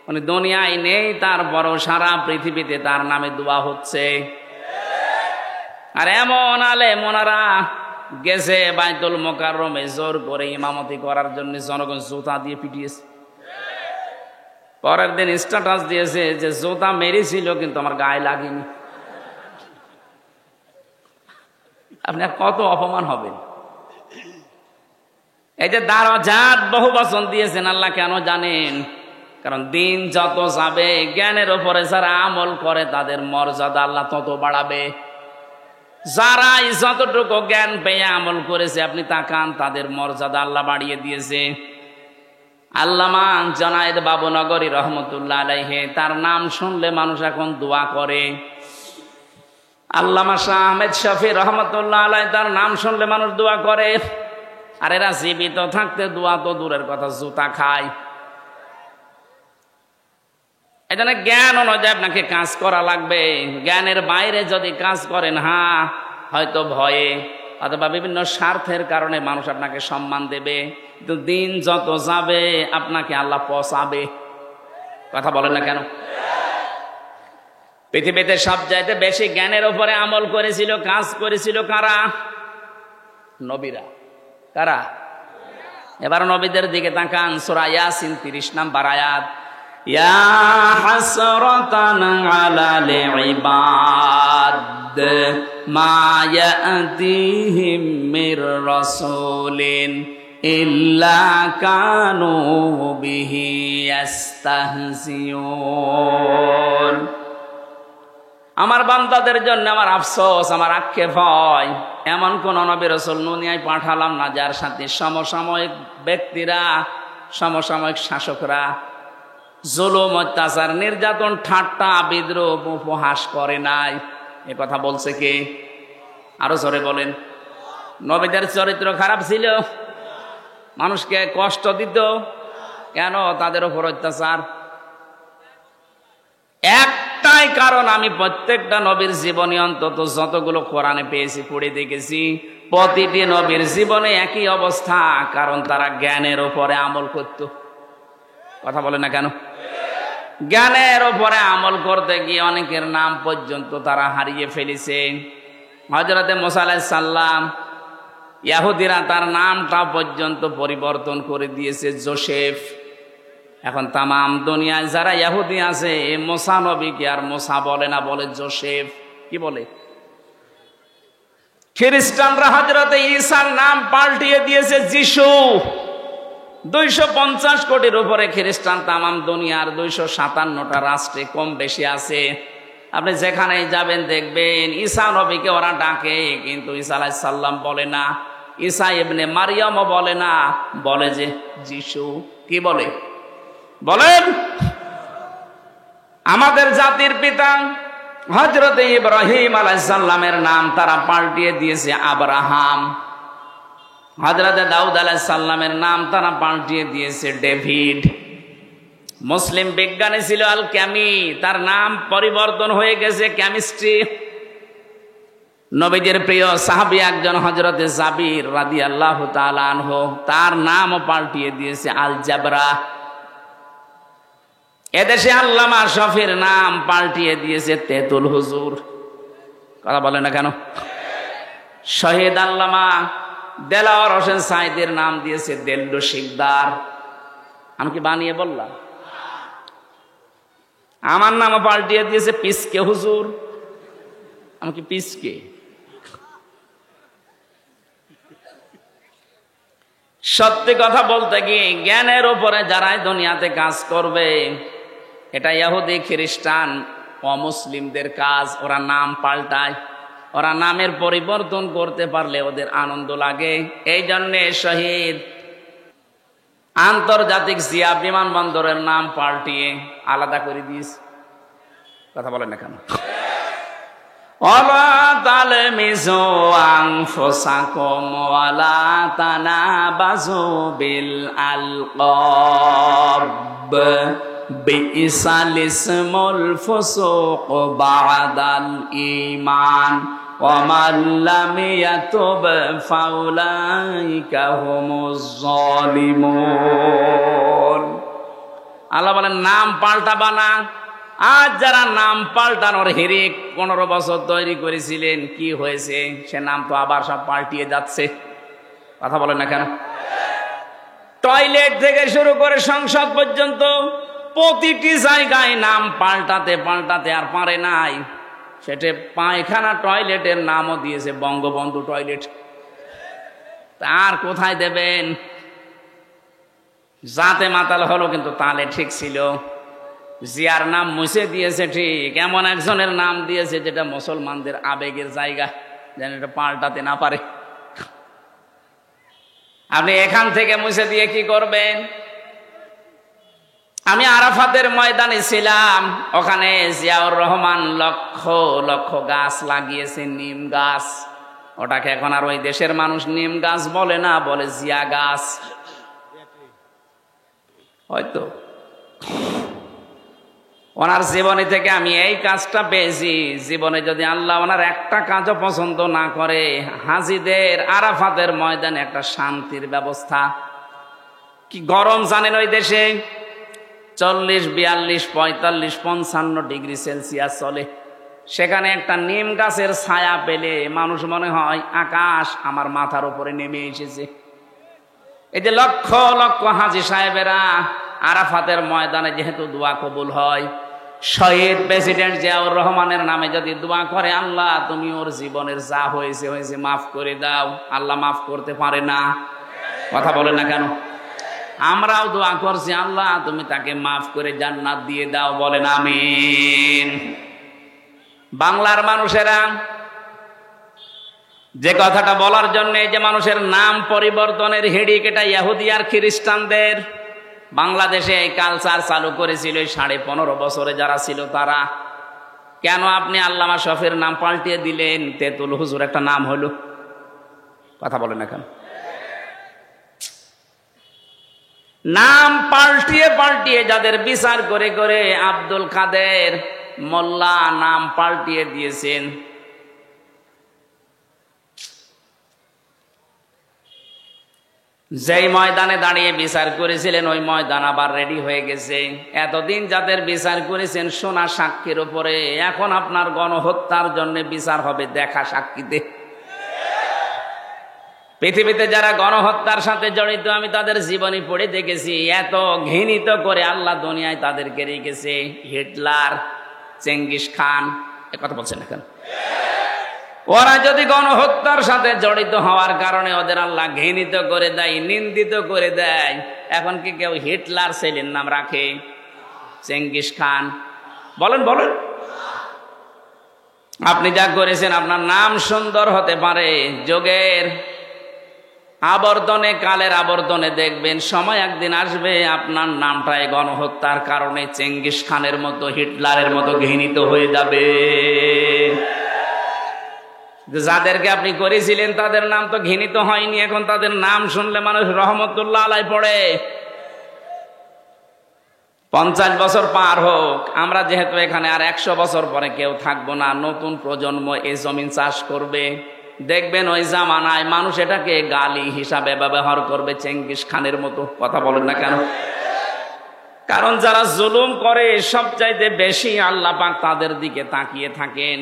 উনি দুনিয়ায় নেই, তারপরও সারা পৃথিবীতে তার নামে দোয়া হচ্ছে। আর এমন আলেম, ওনারা গেছে বাইতুল মুকাররমে জোর করে ইমামতি করার জন্য, জনগণ জুতা দিয়ে পিটিয়েছে। পরের দিন স্ট্যাটাস দিয়েছে যে জুতা মেরেছিল কিন্তু আমার গায়ে লাগেনি। আপনি কত অপমান হবেন? এই যে দারাজাত বহু বচন দিয়েছেন আল্লাহ, কেন জানেন? কারণ দিন যত যাবে, জ্ঞানের উপরে যারা আমল করে তাদের মর্যাদা আল্লাহ তত বাড়াবে। যারা যতটুকু জ্ঞান পেয়ে আমল করেছে, আপনি তাকান, তাদের মর্যাদা আল্লাহ বাড়িয়ে দিয়েছে। আল্লামা জনায়েদ বাবুনগরী রহমতুল্লাহ আলাইহি, তার নাম শুনলে মানুষ এখন দোয়া করে। আল্লামা শাহ আহমেদ শফি রহমতুল্লাহ আলাইহি, তার নাম শুনলে মানুষ দোয়া করে। আর এরা জীবিত থাকতে দোয়া তো দূরের কথা, জুতা খায়। এই জন্য জ্ঞান অনুযায়ী আপনাকে কাজ করা লাগবে। জ্ঞানের বাইরে যদি কাজ করেন, হ্যাঁ হয়তো ভয়ে অথবা বিভিন্ন স্বার্থের কারণে মানুষ আপনাকে সম্মান দেবে, কিন্তু দিন যত যাবে আপনাকে আল্লাহ পচাবে। কথা বলেন না কেন? পৃথিবীতে সবচাইতে বেশি জ্ঞানের উপরে আমল করেছিল, কাজ করেছিল কারা? নবীরা। কারা? এবার নবীদের দিকে তাকান, সূরা ইয়াসিন 30 নম্বর আয়াত। ইয়া হাসরাতান আলাল ইবাদ মা ইয়াতিহিম মির রাসূলিন ইল্লা কানু বিহি ইস্তাহজিউন। আমার বান্দাদের জন্য আমার আফসোস, আমার আক্ষেপ হয়, এমন কোন নবী রাসূল দুনিয়ায় পাঠালাম না যার সাথে সমসাময়িক ব্যক্তিরা, সমসাময়িক শাসকরা জুলুম, অত্যাচার, নির্যাতন, ঠাট্টা, বিদ্রূপ, উপহাস করে নাই। এ কথা বলছে কে? আরো জোরে বলেন। নবীদের চরিত্র খারাপ ছিল, মানুষকে কষ্ট দিত, কেন? তাদের উপর অত্যাচার। একটাই কারণ, আমি প্রত্যেকটা নবীর জীবনে অন্তত যতগুলো কোরআনে পেয়েছি, পড়ে দেখেছি, প্রতিটি নবীর জীবনে একই অবস্থা, কারণ তারা জ্ঞানের উপরে আমল করত। কথা বলে না কেন? জ্ঞানের উপরে আমল করতে গিয়ে অনেকের নাম পর্যন্ত তারা হারিয়ে ফেলেছে। হযরতে মুসা আলাইহিস সালাম, ইহুদিরা তার নামটা পর্যন্ত পরিবর্তন করে দিয়েছে জোসেফ। এখন তামাম দুনিয়ায় যারা ইহুদি আছে, মুসা নবীকে আর মুসা বলে না, বলে জোসেফ। কি বলে? খ্রিস্টানরা হযরতে ঈসার নাম পাল্টিয়ে দিয়েছে যিশু। 250 কোটির উপরে খ্রিস্টান তামাম দুনিয়ার 257টা রাষ্ট্রে কম বেশি আছে। আপনি যেখানেই যাবেন দেখবেন ঈসা নবীকে ওরা ডাকে, কিন্তু ঈসা আলাইহিস সালাম বলে না, ঈসা ইবনে মারিয়ামও বলে না, বলে যে যিশু। কি বলে? বলেন। আমাদের জাতির পিতা হযরতে ইব্রাহিম আলাইহিস সালামের নাম তারা পাল্টিয়ে দিয়েছে আব্রাহাম। হযরতে দাউদ আলাইহিস সালামের নাম তারা পাল্টিয়ে দিয়েছে ডেভিড। মুসলিম বিজ্ঞানী ছিল আল ক্যামি, তার নাম পরিবর্তন হয়ে গেছে কেমিস্ট্রি। নবীদের প্রিয় সাহাবী একজন হযরতে জাবির রাদিয়াল্লাহু তাআলা আনহু, তার নামও পাল্টিয়ে দিয়েছে আল জাবরা। এদেশে আল্লামা শফির নাম পাল্টিয়ে দিয়েছে তেতুল হুজুর। কথা বলে না কেন? শহীদ আল্লামা দেলাওয়ার হোসেন সাইদের নাম দিয়েছে দেল্লু শিকদার। আমি কি বানিয়ে বললাম? আমার নামও পাল্টিয়ে দিয়েছে পিসকে হুজুর। আমি কি পিসকে? সত্যি কথা বলতে কি, জ্ঞানের উপরে যারাই দুনিয়াতে কাজ করবে, এটা ইহুদি, খ্রিস্টান, অমুসলিমদের কাজ। ওরা নাম পাল্টায়, ওরা নামের পরিবর্তন করতে পারলে ওদের আনন্দ লাগে। এই জন্যে শহীদ আন্তর্জাতিক জিয়া বিমানবন্দরের নাম পাল্টিয়ে আলাদা করে দিয়েছে। কথা বলেন না কেন? ওয়ালা তালমিজু আনফুসাকুম ওয়ালা তানাবাজু বিল আলকাব বিইসাল ইসমুল ফুসুক বাদাল ঈমান ওয়া মান লাম ইয়াতুব ফাউলাইকা হুমুজ জালিমুন। আল্লাহ বলেন নাম পাল্টাবা না। আজ যারা নাম পাল্টানোর হিরিক 15 বছর তৈরি করেছিলেন, কি হয়েছে? সে নাম তো আবার সব পাল্টিয়ে যাচ্ছে। কথা বলেন না কেন? টয়লেট থেকে শুরু করে সংসদ পর্যন্ত প্রতিটি জায়গায় নাম পাল্টাতে পাল্টাতে আর পারে নাই। সেটা পায়খানা টয়লেটের নামও দিয়েছে বঙ্গবন্ধু টয়লেট। তার কোথায় দেবেন? জাতে মাতাল হলো, কিন্তু তালে ঠিক ছিল। জিয়ার নাম মুছে দিয়েছে ঠিক, এমন একজনের নাম দিয়েছে যেটা মুসলমানদের আবেগের জায়গা, যেন এটা পাল্টাতে না পারে। আপনি এখান থেকে মুছে দিয়ে কি করবেন? আমি আরাফাতের ময়দানে ছিলাম, ওখানে জিয়াউর রহমান লক্ষ লক্ষ গাছ লাগিয়েছে, নিম গাছ। ওটাকে এখন আর ওই দেশের মানুষ নিম গাছ বলে না, বলে জিয়া গাছ। হয়তো ওনার জীবনী থেকে আমি এই কাজটা পেয়েছি। জীবনে যদি আল্লাহ ওনার একটা কাজও পছন্দ না করে, হাজিদের আরাফাতের ময়দানে একটা শান্তির ব্যবস্থা। কি গরম জানেন ওই দেশে? 40, 42, 45, 55 ডিগ্রি সেলসিয়াস চলে। সেখানে একটা নিম গাছের ছায়া পেলে মানুষ মনে হয় আকাশ আমার মাথার উপরে নেমে এসেছে। এই যে লক্ষ লক্ষ হাজী সাহেবেরা আরাফাতের ময়দানে যেহেতু দোয়া কবুল হয়, শহীদ প্রেসিডেন্ট জিয়াউর রহমানের নামে যদি দোয়া করে, আল্লাহ তুমি ওর জীবনের যা হয়েছে হয়েছে মাফ করে দাও, আল্লাহ মাফ করতে পারে না? কথা বলে না কেন? আমরাও দোয়া করছি, আল্লাহ তুমি তাকে মাফ করে জান্নাত দিয়ে দাও, বলেন আমিন। বাংলার মানুষেরা যে কথাটা বলার জন্য, যে মানুষের নাম পরিবর্তনের হিড়িক, এটা ইহুদি আর খ্রিস্টানদের। বাংলাদেশে এই কালচার চালু করেছিল 15.5 বছরে যারা ছিল তারা। কেন আপনি আল্লামা শফির নাম পাল্টিয়ে দিলেন? তেতুল হুজুর একটা নাম হলো। কথা বলেন না কেন? নাম পাল্টিয়ে পাল্টিয়ে যাদের বিচার করে করে আব্দুল কাদের মোল্লা নাম পাল্টিয়ে দিয়েছেন। যেই ময়দানে দাঁড়িয়ে বিচার করেছিলেন ওই ময়দান আবার রেডি হয়ে গেছে। এতদিন যাদের বিচার করেছেন সোনা সাক্ষীর উপরে, এখন আপনার গণহত্যার জন্য বিচার হবে দেখা সাক্ষীতে। পৃথিবীতে যারা গণহত্যার সাথে জড়িত আমি তাদের জীবনী পড়ে দেখেছি। এত ঘৃণিত করে আল্লাহ দুনিয়ায় তাদেরকে রেখেছে। হিটলার, চেঙ্গিস খান, এ কথা বলছেন এখন। ওরা যদি গণহত্যার সাথে জড়িত হওয়ার কারণে ওদের আল্লাহ ঘৃণিত করে দেয়, নিন্দিত করে দেয়, এখন কি কেউ হিটলার ছেলের নাম রাখে? Genghis Khan? বলেন বলেন। আপনি যা করেছেন আপনার নাম সুন্দর হতে পারে, যোগের আবর্তনে, কালের আবর্তনে দেখবেন সময় একদিন আসবে আপনার নামটাই গণহত্যার কারণে চেঙ্গিস খানের মতো, হিটলারের মতো ঘৃণিত হয়ে যাবে। যাদেরকে আপনি করেছিলেন তাদের নাম তো ঘৃণিত হয়নি, এখন তাদের নাম শুনলে মানুষ রহমতুল্লাহ আলাই পড়ে। 50 বছর পার হোক, আমরা যেহেতু এখানে আর 100 বছর পরে কেউ থাকবো না, নতুন প্রজন্ম এই জমিন চাষ করবে, দেখবেন ওই জামানায় মানুষ এটাকে গালি হিসাবে ব্যবহার করবে চেঙ্গিস খানের মতো। কথা বলেন না কেন? কারণ যারা জুলুম করে সবচাইতে বেশি আল্লাহ পাক তাদের দিকে তাকিয়ে থাকেন।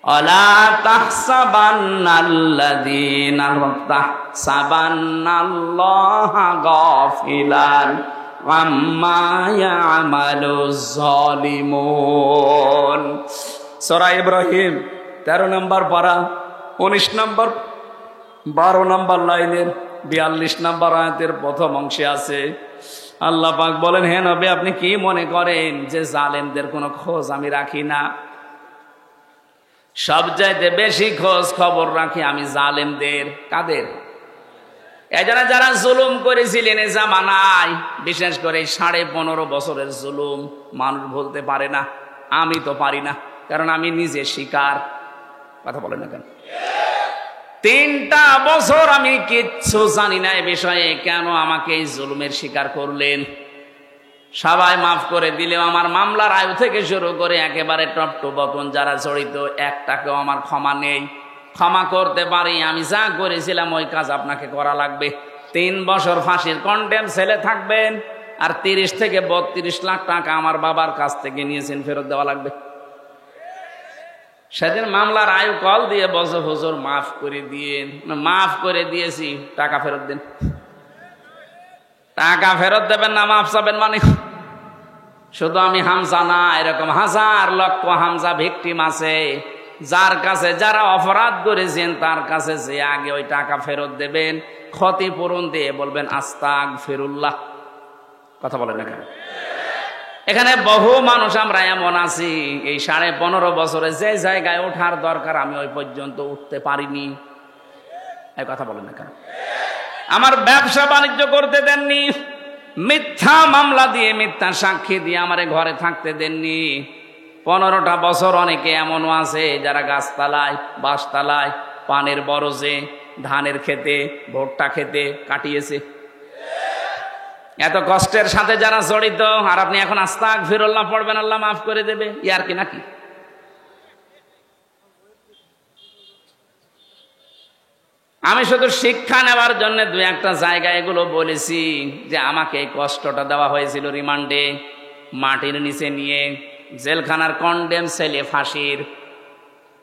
অলা তাহসাবান্নাল্লাযীনা তাহসাবান্নাল্লাহা গাফিলান আম্মা ইয়ামালুজ জালিমুন। সূরা ইব্রাহিম 13 নম্বর পারা 19 নম্বর 12 নম্বর লাইনের 42 নম্বর আয়াতের প্রথম অংশে আছে আল্লাহ পাক বলেন, হে নবী আপনি কি মনে করেন যে জালেমদের কোনো খোঁজ আমি রাখি না? সবচাইতে বেশি খোঁজ খবর রাখি আমি জালেমদের। কাদের? এজন্য যারা জুলুম করেছিলেন এ জামানায়, বিশেষ করে 15.5 বছরের জুলুম মানুষ বলতে পারে না। আমি তো পারি না, কারণ আমি নিজে শিকার। কথা বলেন না কেন? 3টা বছর আমি কিচ্ছু জানি না এ বিষয়ে, কেন আমাকে এই জুলুমের শিকার করলেন? সবাই মাফ করে দিলেও আমার মামলার আয়ু থেকে শুরু করে একেবারে টপ টু বটন যারা জড়িত, একটাকেও আমার ক্ষমা নেই। ক্ষমা করতে পারি, আমি যা করেছিলাম ওই কাজ আপনাকে করা লাগবে। 3 বছর ফাঁসির কন্ডেম ছেলে থাকবেন, আর 30 থেকে 32 লাখ টাকা আমার বাবার কাছ থেকে নিয়েছেন, ফেরত দেওয়া লাগবে। সেদিন মামলার আয়ু কল দিয়ে বলছে, হুজুর মাফ করে দিয়েন। মাফ করে দিয়েছি, টাকা ফেরত দেন। টাকা ফেরত দেবেন না, মাফ চাবেন মানে? শুধু আমি হামজা না, এরকম হাজার লক্ষ হামজা ভিকটিম আছে, যার কাছে যারা অপরাধ করেছেন তার কাছে যে আগে ওই টাকা ফেরত দেবেন, ক্ষতিপূরণ দিয়ে বলবেন আস্তাগফিরুল্লাহ। কথা বলেন না কেন? এখানে বহু মানুষ আমরা এমন আছি, এই 15.5 বছরে যে জায়গায় ওঠার দরকার আমি ওই পর্যন্ত উঠতে পারিনি। এই কথা বলেন না কেন? আমার ব্যবসা বাণিজ্য করতে দেননি, মিথ্যা মামলা দিয়ে মিথ্যা সাক্ষী দিয়ে আমারে ঘরে থাকতে দেননি। 15টা বছর অনেকে এমনও আছে যারা গাছতলায়, বাঁশতলায়, পানের বরজে, ধানের খেতে, ভুট্টা খেতে কাটিয়েছে। এত কষ্টের সাথে যারা জড়িত, আর আপনি এখন আস্তাগফিরুল্লাহ পড়বেন আল্লাহ মাফ করে দেবে, ইয়ার কি নাকি? আমি শুধু শিক্ষা নেওয়ার জন্য 2-1টা জায়গা এগুলো বলেছি, যে আমাকে এই কষ্টটা দেওয়া হয়েছিল রিমান্ডে, মাটির নিচে নিয়ে, জেলখানার কন্ডেম ছেলে ফাঁসির,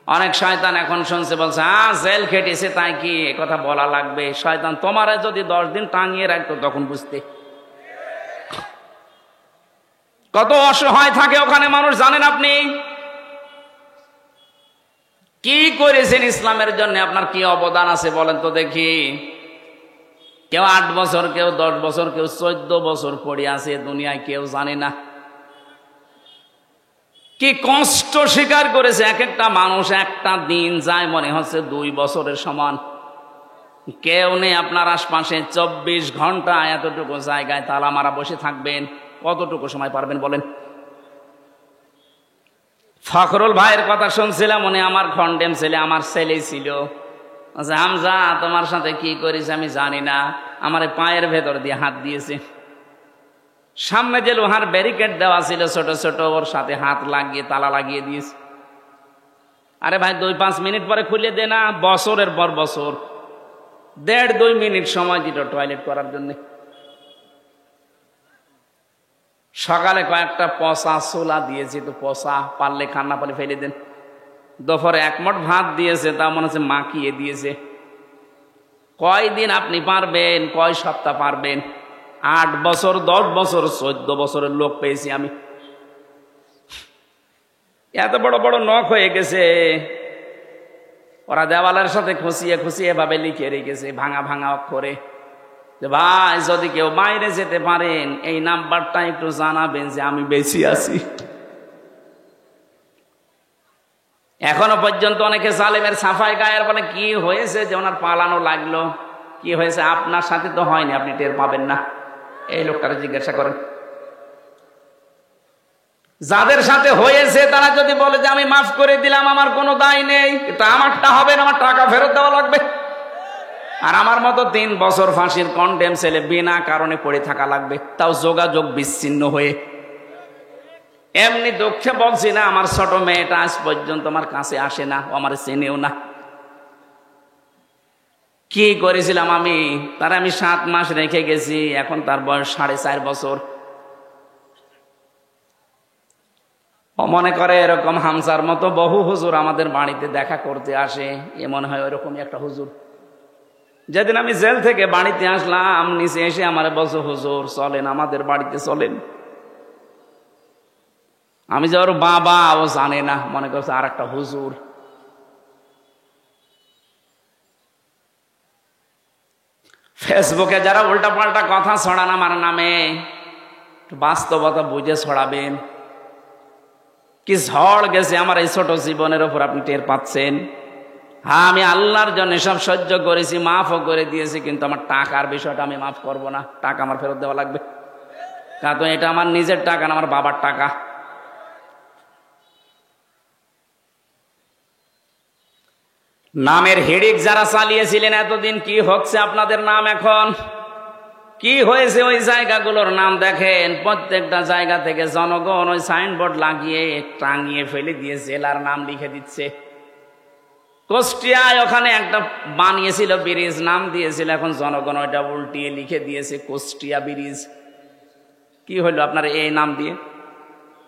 অনেক শয়তান এখন শুনছে, বলছে জেল খেটেছে তাই কি এ কথা বলা লাগবে? শয়তান তোমারে যদি 10 দিন টাঙিয়ে রাখতো তখন বুঝতে। কত অসহায় থাকে ওখানে মানুষ জানেন আপনি? কি করেছেন ইসলামের জন্য? আপনার কি অবদান আছে বলেন তো দেখি। কেউ 8 বছর, কেউ 10 বছর, কেউ 14 বছর পড়ে আছে দুনিয়ায়, কেউ জানে না কি কষ্ট স্বীকার করেছে। এক একটা মানুষ একটা দিন যায় মনে হচ্ছে 2 বছরের সমান। কেউ নেই আপনার আশপাশে, 24 ঘন্টা এতটুকু জায়গায় তালা মারা বসে থাকবেন, কতটুকু সময় পারবেন বলেন? ফখরুল ভাইয়ের কথা শুনছিলাম, উনি আমার খন্ডেম ছেলে, আমার ছেলে ছিল। হামজা তোমার সাথে কি করেছে আমি জানি না, আমার পায়ের ভেতর দিয়ে হাত দিয়েছে। সামনে যে লোহার ব্যারিকেড দেওয়া ছিল ছোট ছোট, ওর সাথে হাত লাগিয়ে তালা লাগিয়ে দিয়েছে। আরে ভাই 2-5 মিনিট পরে খুলে দে না। বছরের পর বছর 1.5-2 মিনিট সময় দিল টয়লেট করার জন্য। সকালে কয়েকটা পচা ছোলা দিয়েছে, তো পচা পারলে খান, না পারলে ফেলে দেন। দুপুরে 1 মুঠ ভাত দিয়েছে, তা মনে হচ্ছে মাখিয়ে দিয়েছে। কয়দিন আপনি পারবেন? কয় সপ্তাহ পারবেন? 8 বছর, 10 বছর, 14 বছরের লোক পেয়েছি আমি। এত বড় বড় নখ হয়ে গেছে, ওরা দেওয়ালের সাথে খুশিয়ে খুশিয়ে এভাবে লিখে রেখেছে ভাঙা ভাঙা অক্ষরে যে ভাই যদি কেউ বাইরে যেতে পারেন এই নাম্বারটা একটু জানাবেন যে আমি বেঁচে আছি। এখনো পর্যন্ত অনেকে জালেমের সাফাই গায়ের বলে কি হয়েছে যে ওনার পালানো লাগলো, কি হয়েছে? আপনার সাথে তো হয়নি, আপনি টের পাবেন না। এই লোকটাকে জিজ্ঞাসা করেন। যাদের সাথে হয়েছে তারা যদি বলে যে আমি মাফ করে দিলাম, আমার কোনো দায় নেই, কিন্তু আমারটা হবে না, আমার টাকা ফেরত দেওয়া লাগবে। আর আমার মতো 3 বছর ফাঁসির কন্ডেম ছেলে বিনা কারণে পড়ে থাকা লাগবে, তাও যোগাযোগ বিচ্ছিন্ন হয়ে। এমনি দুঃখে বলছি না, আমার ছোট মেয়েটা আজ পর্যন্ত আমার কাছে আসে না, ও আমার চেনেও না। কি করেছিলাম আমি? তার আমি 7 মাস রেখে গেছি, এখন তার বয়স 4.5 বছর। ও মনে করে এরকম হামসার মতো বহু হুজুর আমাদের বাড়িতে দেখা করতে আসে, এ মনে হয় ওরকমই একটা হুজুর। যেদিন আমি জেল থেকে বাড়িতে আসলাম, নিচে এসে আমার বলছে হুজুর চলেন আমাদের বাড়িতে চলেন। আমি যে ওর বাবা, ও জানে না, মনে করছে আর একটা হুজুর। ফেসবুকে যারা উল্টা পাল্টা কথা ছড়ান আমার নামে, বাস্তবতা বুঝে ছড়াবেন। কি ঝড় গেছে আমার এই ছোট জীবনের ওপর, আপনি টের পাচ্ছেন? হ্যাঁ, আমি আল্লাহর জন্য সব সহ্য করেছি, মাফও করে দিয়েছি, কিন্তু আমার টাকার বিষয়টা আমি মাফ করব না। টাকা আমার ফেরত দেওয়া লাগবে, কারণ এটা আমার নিজের টাকা না, আমার বাবার টাকা। নামের হিড়িক যারা চালিয়েছিলেন এতদিন, কি হচ্ছে আপনাদের নাম এখন? কি হয়েছে ওই জায়গাগুলোর নাম দেখেন। প্রত্যেকটা জায়গা থেকে জনগণ ওই সাইনবোর্ড লাগিয়ে টাঙিয়ে ফেলে দিয়ে জেলার নাম লিখে দিচ্ছে। কুষ্টিয়ায় ওখানে একটা বানিয়েছিল ব্রিজ, নাম দিয়েছিল, এখন জনগণ ওইটা উল্টিয়ে লিখে দিয়েছে কুষ্টিয়া ব্রিজ। কি হইল আপনার এই নাম দিয়ে?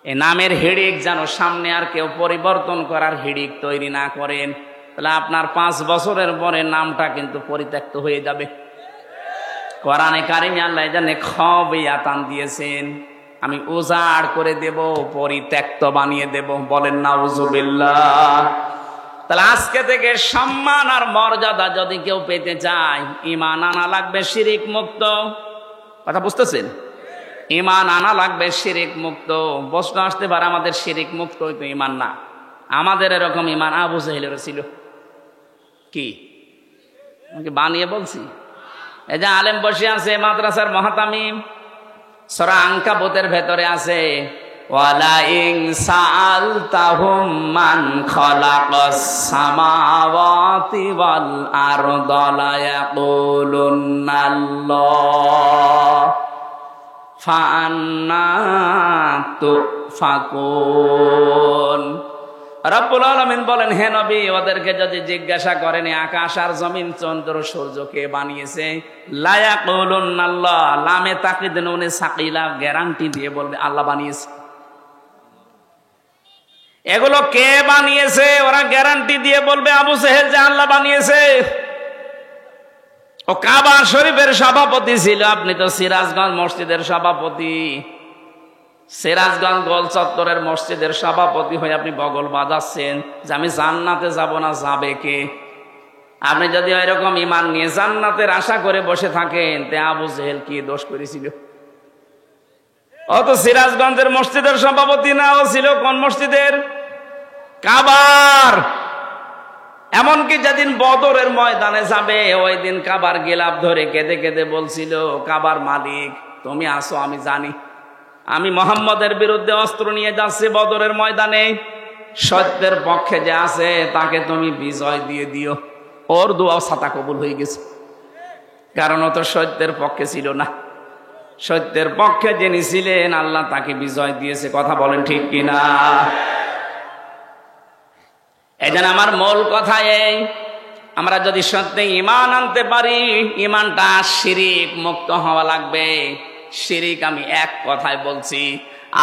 এই নামের হিড়িক যেন সামনে আর কেউ পরিবর্তন করার হিড়িক তৈরি না করেন, তাহলে আপনার 5 বছরের পরে নামটা কিন্তু পরিত্যক্ত হয়ে যাবে। কোরআনে কারিমে আল্লাহ জানে খবিয়াতান দিয়েছেন, আমি উজাড় করে দেব, পরিত্যক্ত বানিয়ে দেব। বলেন নাউজুবিল্লাহ। তাহলে আজকে থেকে সম্মান আর মর্যাদা যদি কেউ পেতে চায়, ঈমান আনা লাগবে শিরিক মুক্ত। কথা বুঝতেছেন? ঈমান আনা লাগবে শিরিক মুক্ত। প্রশ্ন আসতে পারে আমাদের শিরিক মুক্ত হইতো ঈমান না, আমাদের এরকম ঈমান আবু জাহেলের ছিল। কি আমাকে বানিয়ে বলছি? এই যে আলেম বসে আছে মাদ্রাসার মুহতামিম, সূরা আনকাবুতের ভেতরে আছে ওয়ালা ইন সাআলতাহুম মান খালাকাস সামাওয়াতি ওয়াল আরদা লা ইয়াকুলুন্নাল্লাহ ফাআন্না তুফাকুন। রব্বুল আলামিন বলেন, হে নবী, ওদেরকে যদি জিজ্ঞাসা করেন আকাশ আর জমিন, চন্দ্র সূর্য কে বানিয়েছে, লা ইয়াকুলুন্নাল্লাহ, লামে তাকিদ নুনে সাকিলা, গ্যারান্টি দিয়ে বলবে আল্লাহ বানিয়েছে। এগুলো কে বানিয়েছে? ওরা গ্যারান্টি দিয়ে বলবে আবু জেহেল যে আল্লাহ বানিয়েছে। ও কাবা শরীফের সভাপতি ছিল, আপনি তো সিরাজগঞ্জ মসজিদের সভাপতি। সিরাজগঞ্জ গোল চত্বরের মসজিদের সভাপতি হয়ে আপনি বগল বাজাচ্ছেন যে আমি জান্নাতে যাব না, যাবে কে? আপনি যদি এরকম ঈমান নিয়ে জান্নাতের আশা করে বসে থাকেন, তে আবু জেহেল কি দোষ করেছিল? ও তো সিরাজগঞ্জের মসজিদের সভাপতি না, ও ছিল কোন মসজিদের? কাবার। এমনকি যেদিন বদরের ময়দানে যাবে, ওই দিন কাবার গিলাফ ধরে কেঁদে কেঁদে বলছিল, কাবার মালিক তুমি আসো, আমি জানি আমি মোহাম্মদের বিরুদ্ধে অস্ত্র নিয়ে যাচ্ছি বদরের ময়দানে, সত্যের পক্ষে যে আছে তাকে তুমি বিজয় দিয়ে দিও। ওর দোয়া ছাতা কবুল হয়ে গেছে, কারণ ও তো সত্যের পক্ষে ছিল না। সত্যের পক্ষে যিনি ছিলেন আল্লাহ তাকে বিজয় দিয়েছে। কথা বলেন ঠিক কিনা? এই জন্য আমার মূল কথা এই, আমরা যদি সত্যি ঈমান আনতে পারি, ঈমানটা শিরিক মুক্ত হওয়া লাগবে। শিরিক আমি এক কথায় বলছি,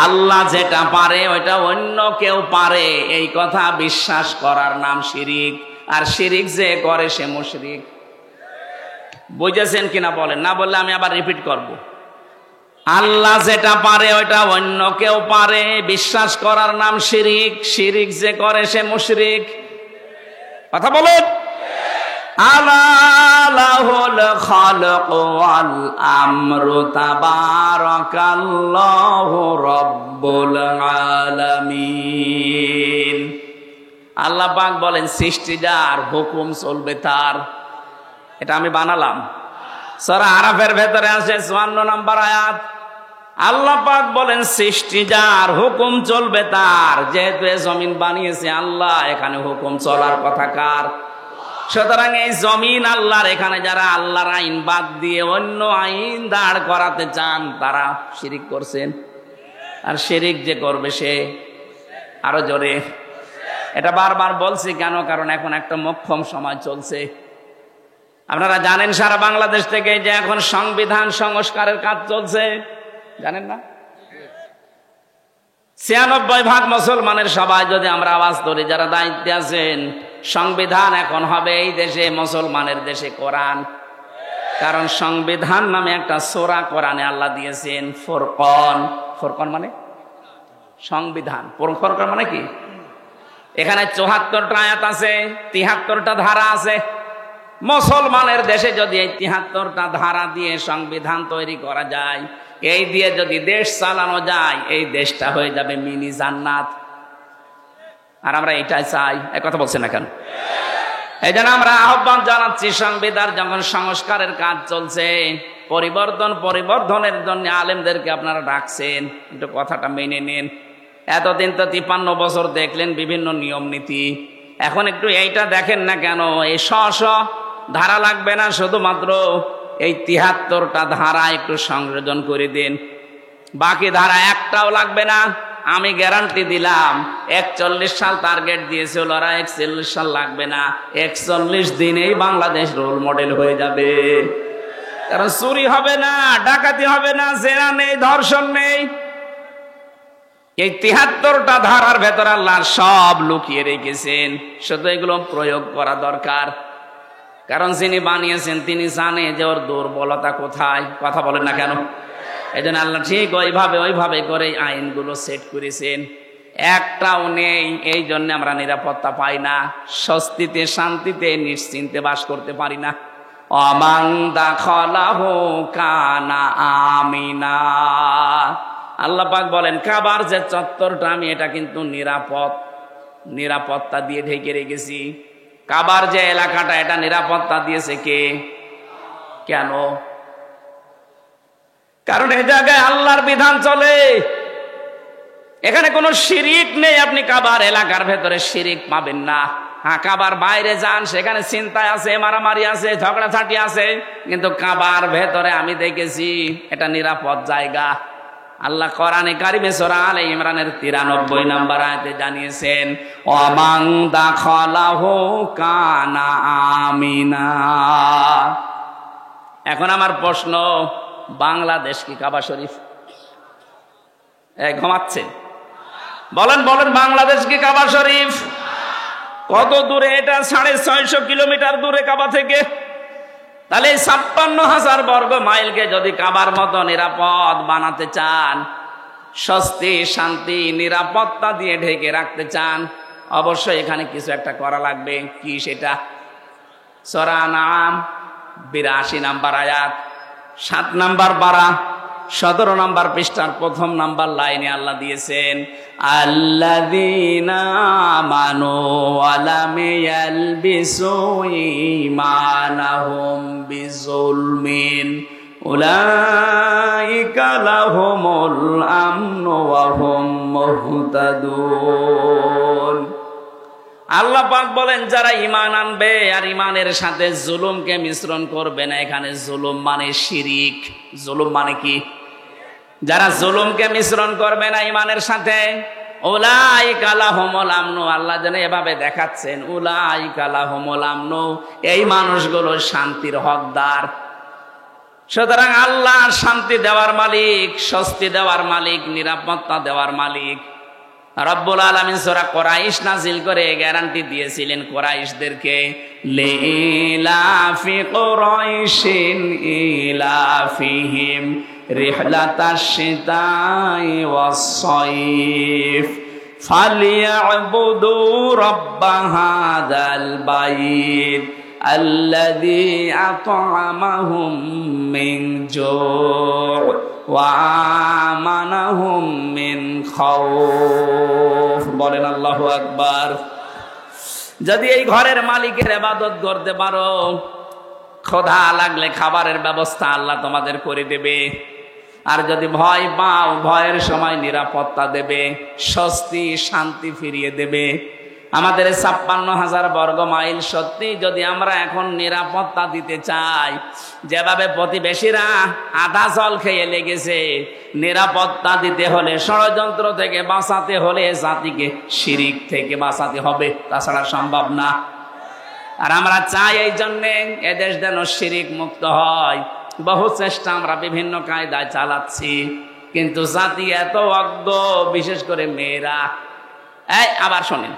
আল্লাহ যেটা পারে ওইটা অন্য কেউ পারে, এই কথা বিশ্বাস করার নাম শিরিক। আর শিরিক যে করে সে মুশরিক। বুঝেছেন কিনা বলেন? না বললে আমি আবার রিপিট করব। আল্লাহ যেটা পারে ওইটা অন্য কেউ পারে, বিশ্বাস করার নাম শিরিক। শিরিক যে করে সে মুশরিক। কথা বলুন। আলা লাহুল খালকু ওয়াল আমরু তাবারাকাল্লাহু রাব্বুল আলামিন। আল্লাহ পাক বলেন সৃষ্টি যার, হুকুম চলবে তার। এটা আমি বানালাম। সূরা আরাফের ভেতরে আছে ৫৪ নম্বর আয়াত। আল্লাহ পাক বলেন সৃষ্টি যার, হুকুম চলবে তার। যেহেতু এই জমিন বানিয়েছে আল্লাহ, এখানে হুকুম চলার কথা কার? সুতরাং এই জমিন আল্লাহর, এখানে যারা আল্লাহর আইন বাদ দিয়ে অন্য আইন দাঁড় করাতে চান তারা শিরিক করছেন। আর শিরিক যে করবে সে, আরো জোরে, এটা বারবার বলছি কেন? কারণ এখন একটা মোক্ষম সময় চলছে। আপনারা জানেন সারা বাংলাদেশ থেকে যে এখন সংবিধান সংস্কারের কাজ চলছে, জানেন না? ৯৬% মুসলমানের সবাই যদি আমরা আওয়াজ ধরি, যারা দায়িত্বে আছেন, সংবিধান এখন হবে এই দেশে মুসলমানের দেশে কোরআন। কারণ সংবিধান নামে একটা সূরা কোরআনে আল্লাহ দিয়েছেন, ফুরকান। ফুরকান মানে সংবিধান, ফুরকান মানে কি? এখানে ৭৪টা আয়াত আছে, ৭৩টা ধারা আছে। মুসলমানের দেশে যদি এই ৭৩টা ধারা দিয়ে সংবিধান তৈরি করা যায়, এই দিয়ে যদি দেশ চালানো যায়, এই দেশটা হয়ে যাবে মিনি জান্নাত। আর আমরা এটাই চাই। এক কথা বলছেন না কেন? এই জন্য আমরা আহ্বান জানাচ্ছি, সংবিধান যখন সংস্কারের কাজ চলছে, পরিবর্ধনের জন্য আলেমদেরকে আপনারা ডাকছেন, একটু কথাটা মেনে নিন। এতদিন তো ৫৩ বছর দেখলেন বিভিন্ন নিয়ম নীতি, এখন একটু এইটা দেখেন না কেন? এই ধারা লাগবে না, শুধুমাত্র এই ৭৩টা ধারা একটু সংযোজন করে দিন। বাকি ধারা একটাও লাগবে না। আমি গ্যারান্টি দিলাম, ৪১ সাল টার্গেট দিয়েছিল ওরা, ৪১ সাল লাগবে না, ৪১ দিনেই বাংলাদেশ রোল মডেল হয়ে যাবে। কারণ চুরি হবে না, ডাকাতি হবে না, জেনা নেই, ধর্ষণ নেই। এই ৭৩টা ধারার ভেতর আল্লাহ সব লুকিয়ে রেখেছেন, শুধু এগুলো প্রয়োগ করা দরকার। কারণ যিনি বানিয়েছেন তিনি জানে যে ওর দুর্বলতা কোথায়। কথা বলেন না কেন? এই জন্য আল্লাহ ঠিক ওইভাবে করে আইনগুলো সেট করেছেন। একটাও নেই, এই জন্য আমরা নিরাপত্তা পাই না, স্বস্তিতে শান্তিতে নিশ্চিন্তে বাস করতে পারি না। অমান দাখালাহু কানা আমিনা। আল্লাহ পাক বলেন কাবার যে চত্বরটা আমি এটা কিন্তু নিরাপত্তা দিয়ে ঢেকে রেখেছি। কাবার যে এলাকাটা এটা নিরাপত্তা দিয়েছে কে? কেন? কারণ এই জায়গায় আল্লাহর বিধান চলে, এখানে কোনো শিরিক নেই। আপনি কাবার এলাকার ভেতরে শিরিক পাবেন না। হ্যাঁ, কাবার বাইরে যান, সেখানে চিন্তায় আছে, মারামারি আছে, ঝগড়াঝাটি আছে, কিন্তু কাবার ভেতরে আমি দেখেছি এটা নিরাপদ জায়গা। আল্লাহ কোরআনে কারিমে সূরা আলে ইমরানের ৯৩ নম্বর আয়াতে জানিয়েছেন, ওয়ামান দাখালাহু কানা আমিনা। এখন আমার প্রশ্ন, বাংলাদেশ কি কাবা শরীফ? ঘুমাচ্ছে? বলেন বলেন, বাংলাদেশ কি কাবা শরীফ? কত দূরে এটা? 650 কিলোমিটার দূরে কাবা থেকে। তাহলে 56,000 বর্গ মাইলকে যদি কাবার মতো নিরাপদ বানাতে চান, স্বস্তি শান্তি নিরাপত্তা দিয়ে ঢেকে রাখতে চান, অবশ্যই এখানে কিছু একটা করা লাগবে। কি সেটা? সূরা আনআম 82 নম্বর আয়াত, 7 নম্বর পারা, 17 নম্বর পৃষ্ঠার প্রথম নম্বর লাইনে আল্লাহ দিয়েছেন, আল্লাযীনা আমানু ওয়া লাম ইয়ালবিসু ঈমানাহুম বিযুলমিন উলাইকা লাহুমুল আমনু ওয়া হুম মুহতাদুন। আল্লাহ পাক বলেন, যারা ঈমান আনবে আর ঈমানের সাথে জুলুমকে মিশ্রণ করবে না। এখানে জুলুম মানে শিরিক। জুলুম মানে কি? যারা জুলুমকে মিশ্রণ করবে না ঈমানের সাথে, উলাইকা লাহুমুল আমনু, আল্লাহ যেন এভাবে দেখাচ্ছেন, উলাইকা লাহুমুল আমনু, এই মানুষগুলো শান্তির হকদার। সুতরাং আল্লাহ শান্তি দেওয়ার মালিক, স্বস্তি দেওয়ার মালিক, নিরাপত্তা দেওয়ার মালিক। রব্বুল আলামিন সূরা কুরাইশ নাজিল করে গ্যারান্টি দিয়েছিলেন কুরাইশদেরকে, লিলাফি কুরাইশিন ইলাফিহিম রিহলাতাশ শিতাই ওয়াস সাইফ ফালিয়াবুদু রাব্ব হাযাল বাইত আল্লাযী আত'আমাহুম মিন জু' ওয়া আমানাহুম মিন খাউফ। বলেন আল্লাহু আকবার। যদি এই ঘরের মালিকের ইবাদত করতে পারো, ক্ষুধা লাগলে খাবারের ব্যবস্থা আল্লাহ তোমাদের করে দেবে। আর যদি ভয় পাও, ভয়ের সময় নিরাপত্তা দেবে, স্বস্তি শান্তি ফিরিয়ে দেবে। আমাদের 56,000 বর্গ মাইল সত্যি যদি আমরা এখন নিরাপত্তা দিতে চাই, যেভাবে প্রতিবেশীরা আধা জল খেয়ে লেগেছে, নিরাপত্তা দিতে হলে, ষড়যন্ত্র থেকে বাঁচাতে হলে জাতিকে শিরিক থেকে বাঁচাতে হবে, তাছাড়া সম্ভব না। আর আমরা চাই এই জন্যে এদেশ যেন শিরিক মুক্ত হয়। বহু চেষ্টা আমরা বিভিন্ন কায়দায় চালাচ্ছি, কিন্তু জাতি এত অজ্ঞ, বিশেষ করে মেয়েরা। এই আবার শোনেন,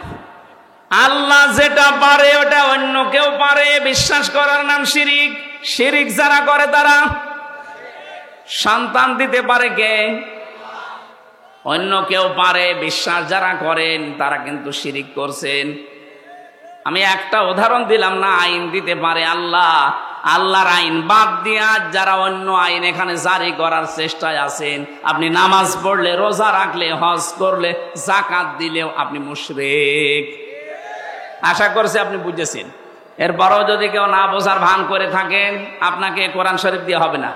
আল্লাহ যেটা পারে ওটা অন্য কেউ পারে বিশ্বাস করার নাম শিরিক। শিরিক যারা করে তারা সন্তান দিতে পারে কে? অন্য কেউ পারে। বিশ্বাস যারা করেন তারা কিন্তু শিরিক করছেন। আমি একটা উদাহরণ দিলাম না, আইন দিতে পারে আল্লাহ। আল্লাহর আইন বাদ দিয়া যারা অন্য আইন এখানে জারি করার চেষ্টায় আছেন, আপনি নামাজ পড়লে, রোজা রাখলে, হজ করলে, যাকাত দিলেও আপনি মুশরিক। আশা করছি আপনি বুঝেছেন। এরপরও যদি কেউ না বোঝার ভান করে থাকেন, আপনাকে কোরআন শরীফ দিয়ে হবে না,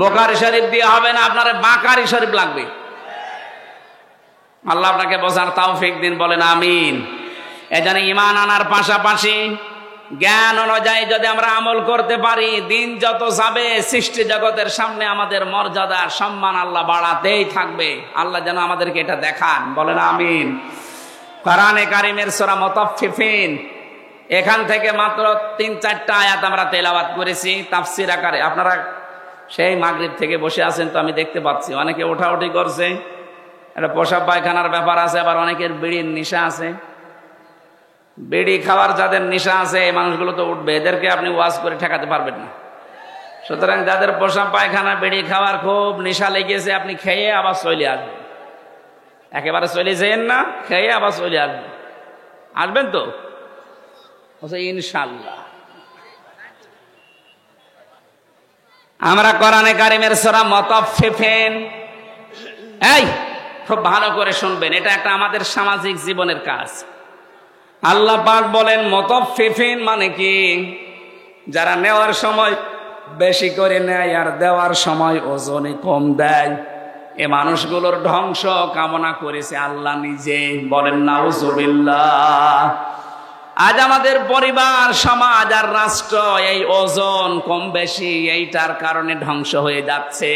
বুখারী শরীফ দিয়ে হবে না, আপনার বাকারি শরীফ লাগবে। আল্লাহ আপনাকে বোঝার তৌফিক দিন, বলেন আমিন। এজন্য ঈমান আনার পাশাপাশি জ্ঞান অনুযায়ী যদি আমরা আমল করতে পারি, দিন যত যাবে সৃষ্টি জগতের সামনে আমাদের মর্যাদা সম্মান আল্লাহ বাড়াতেই থাকবে। আল্লাহ যেন আমাদেরকে এটা দেখান, বলেন আমিন। কোরআনে কারীমের সূরা মুতাফফিফিন, এখান থেকে মাত্র 3-4টা আয়াত আমরা তেলাওয়াত করেছি তাফসীর আকারে। আপনারা সেই মাগরিব থেকে বসে আছেন তো, আমি দেখতে পাচ্ছি অনেকে ওঠাউঠি করছে। এটা পেশাব পায়খানার ব্যাপার আছে, আবার অনেকের বিড়ির নেশা আছে। বিড়ি খাওয়ার যাদের নেশা আছে, এই মানুষগুলো তো উঠবে, এদেরকে আপনি ওয়াজ করে ঠেকাতে পারবেন না। সুতরাং যাদের পেশাব পায়খানা, বিড়ি খাওয়ার খুব নেশা লেগেছে, আপনি খেয়ে আবার চলে আসবেন। একেবারে চলে যেন না, খেয়ে আবার চলে আসবেন। আসবেন তো ইনশাআল্লাহ। আমরা কোরআনে কারীমের সূরা মুতাফফিফিন, এই খুব ভালো করে শুনবেন, এটা একটা আমাদের সামাজিক জীবনের কাজ। আল্লাহ পাক বলেন মুতাফফিফিন মানে কি? যারা নেওয়ার সময় বেশি করে নেয় আর দেওয়ার সময় ওজনে কম দেয়, এ মানুষগুলোর ধ্বংস কামনা করেছে আল্লাহ নিজে, বলেন নাউজুবিল্লাহ। আজ আমাদের পরিবার, সমাজ আর রাষ্ট্র এই ওজন কম বেশি এইটার কারণে ধ্বংস হয়ে যাচ্ছে।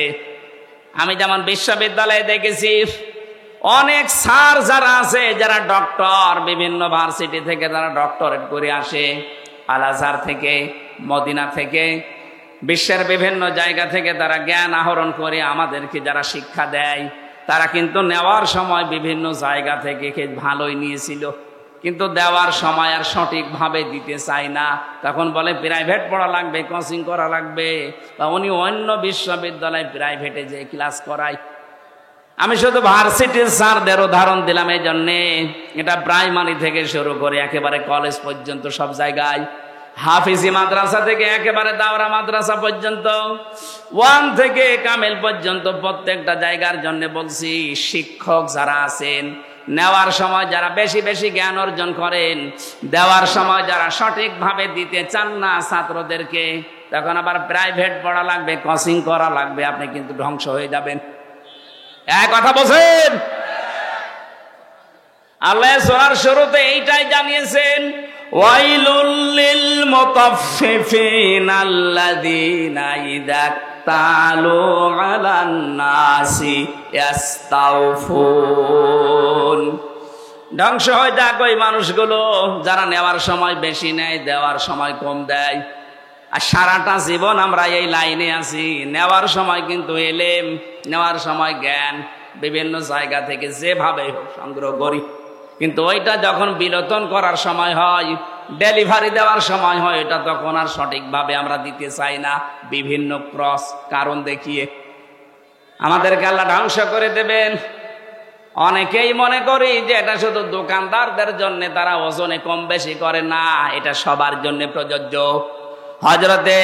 আমি যেমন বিশ্ববিদ্যালয়ে দেখেছি অনেক স্যার যারা আছে, যারা ডক্টর, বিভিন্ন ভার্সিটি থেকে যারা ডক্টরেট করে আসে, আল আজহার থেকে, মদিনা থেকে, বিশ্বের বিভিন্ন জায়গা থেকে তারা জ্ঞান আহরণ করে আমাদেরকে যারা শিক্ষা দেয়, তারা কিন্তু নেওয়ার সময় বিভিন্ন জায়গা থেকে ভালোই নিয়েছিল, কিন্তু দেওয়ার সময় আর সঠিকভাবে দিতে চায় না। তখন বলে প্রাইভেট পড়া লাগবে, কোচিং করা লাগবে, বা উনি অন্য বিশ্ববিদ্যালয় প্রাইভেটে যে ক্লাস করায়। আমি শুধু ভার্সিটির স্যারদের উদাহরণ দিলাম এই জন্যে, এটা প্রাইমারি থেকে শুরু করে একেবারে কলেজ পর্যন্ত সব জায়গায়, হাফিজি মাদ্রাসা থেকে একেবারে দাওরা মাদ্রাসা পর্যন্ত, 1 থেকে কামেল পর্যন্ত প্রত্যেকটা জায়গার জন্য বলছি, শিক্ষক যারা আছেন নেওয়ার সময় যারা বেশি বেশি জ্ঞান অর্জন করেন, দেওয়ার সময় যারা সঠিকভাবে দিতে চান না ছাত্রদেরকে, তখন আবার প্রাইভেট পড়া লাগবে, কোচিং করা লাগবে, আপনি কিন্তু ধ্বংস হয়ে যাবেন। এক কথা বলছেন? আল্লাহ সূরার শুরুতে এইটাই জানিয়েছেন, ওয়াইলুল লিল মুতাফফিফিন আল্লাযীনা ইযা তালু আলান নাসি ইস্তাওফুন। ধ্বংস হয়ে যাক ওই মানুষগুলো যারা নেওয়ার সময় বেশি নেয়, দেওয়ার সময় কম দেয়। আর সারাটা জীবন আমরা এই লাইনে আছি, নেওয়ার সময় কিন্তু এলেম, নেওয়ার সময় জ্ঞান বিভিন্ন জায়গা থেকে যেভাবে হোক সংগ্রহ করি, কিন্তু ওইটা যখন বিলোপন করার সময় হয়, ডেলিভারি দেওয়ার সময় হয়, এটা তখন আর সঠিকভাবে আমরা দিতে চাই না, বিভিন্ন ক্রস কারণ দেখিয়ে আমাদেরকে আল্লাহ ধ্বংস করে দেবেন। অনেকেই মনে করি যে এটা শুধু দোকানদারদের জন্য, তারা ওজনে কম বেশি করে না, এটা সবার জন্য প্রযোজ্য। হযরতে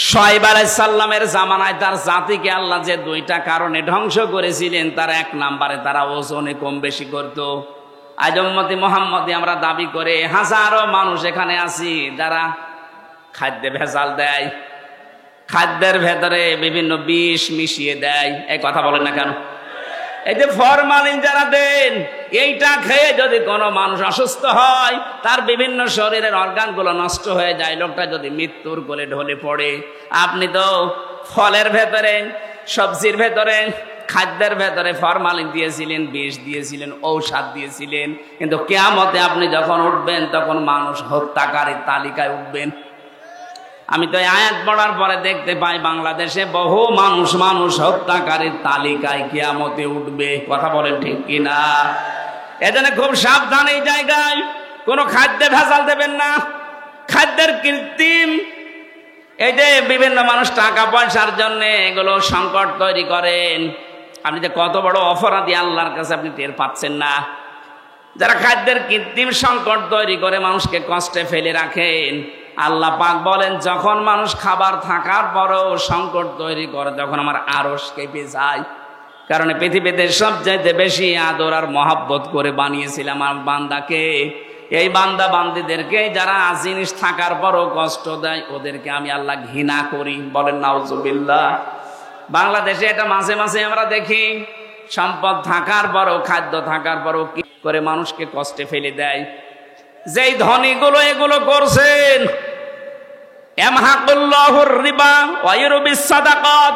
শুআয়ব আলাইহিস সালামের জামানায় তার জাতিকে আল্লাহ যে 2টা কারণে ধ্বংস করেছিলেন, তার 1 নম্বরে তারা ওজনে কম বেশি করত। আজ উম্মতি মুহাম্মদী আমরা দাবি করে হাজারো মানুষ এখানে আছি যারা খাদ্যে ভেজাল দেয়, খাদ্যের ভেতরে বিভিন্ন বিষ মিশিয়ে দেয়। এই কথা বলেন না কেন? এই যে ফরমালিন যারা দেন, এইটা খেয়ে যদি কোনো মানুষ অসুস্থ হয়, তার বিভিন্ন শরীরের অর্গানগুলো নষ্ট হয়ে যায়, লোকটা যদি মৃত্যুর কোলে ঢলে পড়ে। আপনি তো ফলের ভেতরে, সবজির ভেতরে, খাদ্যের ভেতরে ফরমালিন দিয়েছিলেন, বিষ দিয়েছিলেন, ঔষধ দিয়েছিলেন, কিন্তু কিয়ামতে আপনি যখন উঠবেন তখন মানুষ হত্যাকারীর তালিকায় উঠবেন। আমি তো আয়াত পড়ার পরে দেখতে পাই বাংলাদেশে বহু মানুষ হত্যাকারীর তালিকায় কিয়ামতে উঠবে। কথা বলেন ঠিক কিনা? এজন্য খুব সাবধান এই জায়গায়, কোনো খাদ্যে ভেজাল দেবেন না, খাদ্যের কৃত্রিম। এই যে বিভিন্ন মানুষ টাকা পয়সার জন্য এগুলো সংকট তৈরি করেন, আপনি যে কত বড় অপরাধী আল্লাহর কাছে আপনি টের পাচ্ছেন না। যারা খাদ্যের কৃত্রিম সংকট তৈরি করে মানুষকে কষ্টে ফেলে রাখেন, আল্লাহ পাক বলেন যখন মানুষ খাবার থাকার পরও সংকট তৈরি করে, তখন আমার আরশ কেঁপে যায়। কারণ পৃথিবীতে সবচাইতে বেশি আদর আর মহব্বত করে বানিয়েছিলাম আমার বান্দাকে। এই বান্দা বান্দীদেরকে যারা জিনিস থাকার পরও কষ্ট দেয়, ওদেরকে আমি আল্লাহ ঘৃণা করি। বলেন নাউজুবিল্লাহ। বাংলাদেশে এটা মাঝে মাঝে আমরা দেখি, সম্পদ থাকার পরও, খাদ্য থাকার পরও কি করে মানুষকে কষ্টে ফেলে দেয়। যেই ধনীগুলো এগুলো করছেন, ইয়ামহাকুল্লাহুর রিবা ওয়া ইউরবিস সাদাকাত,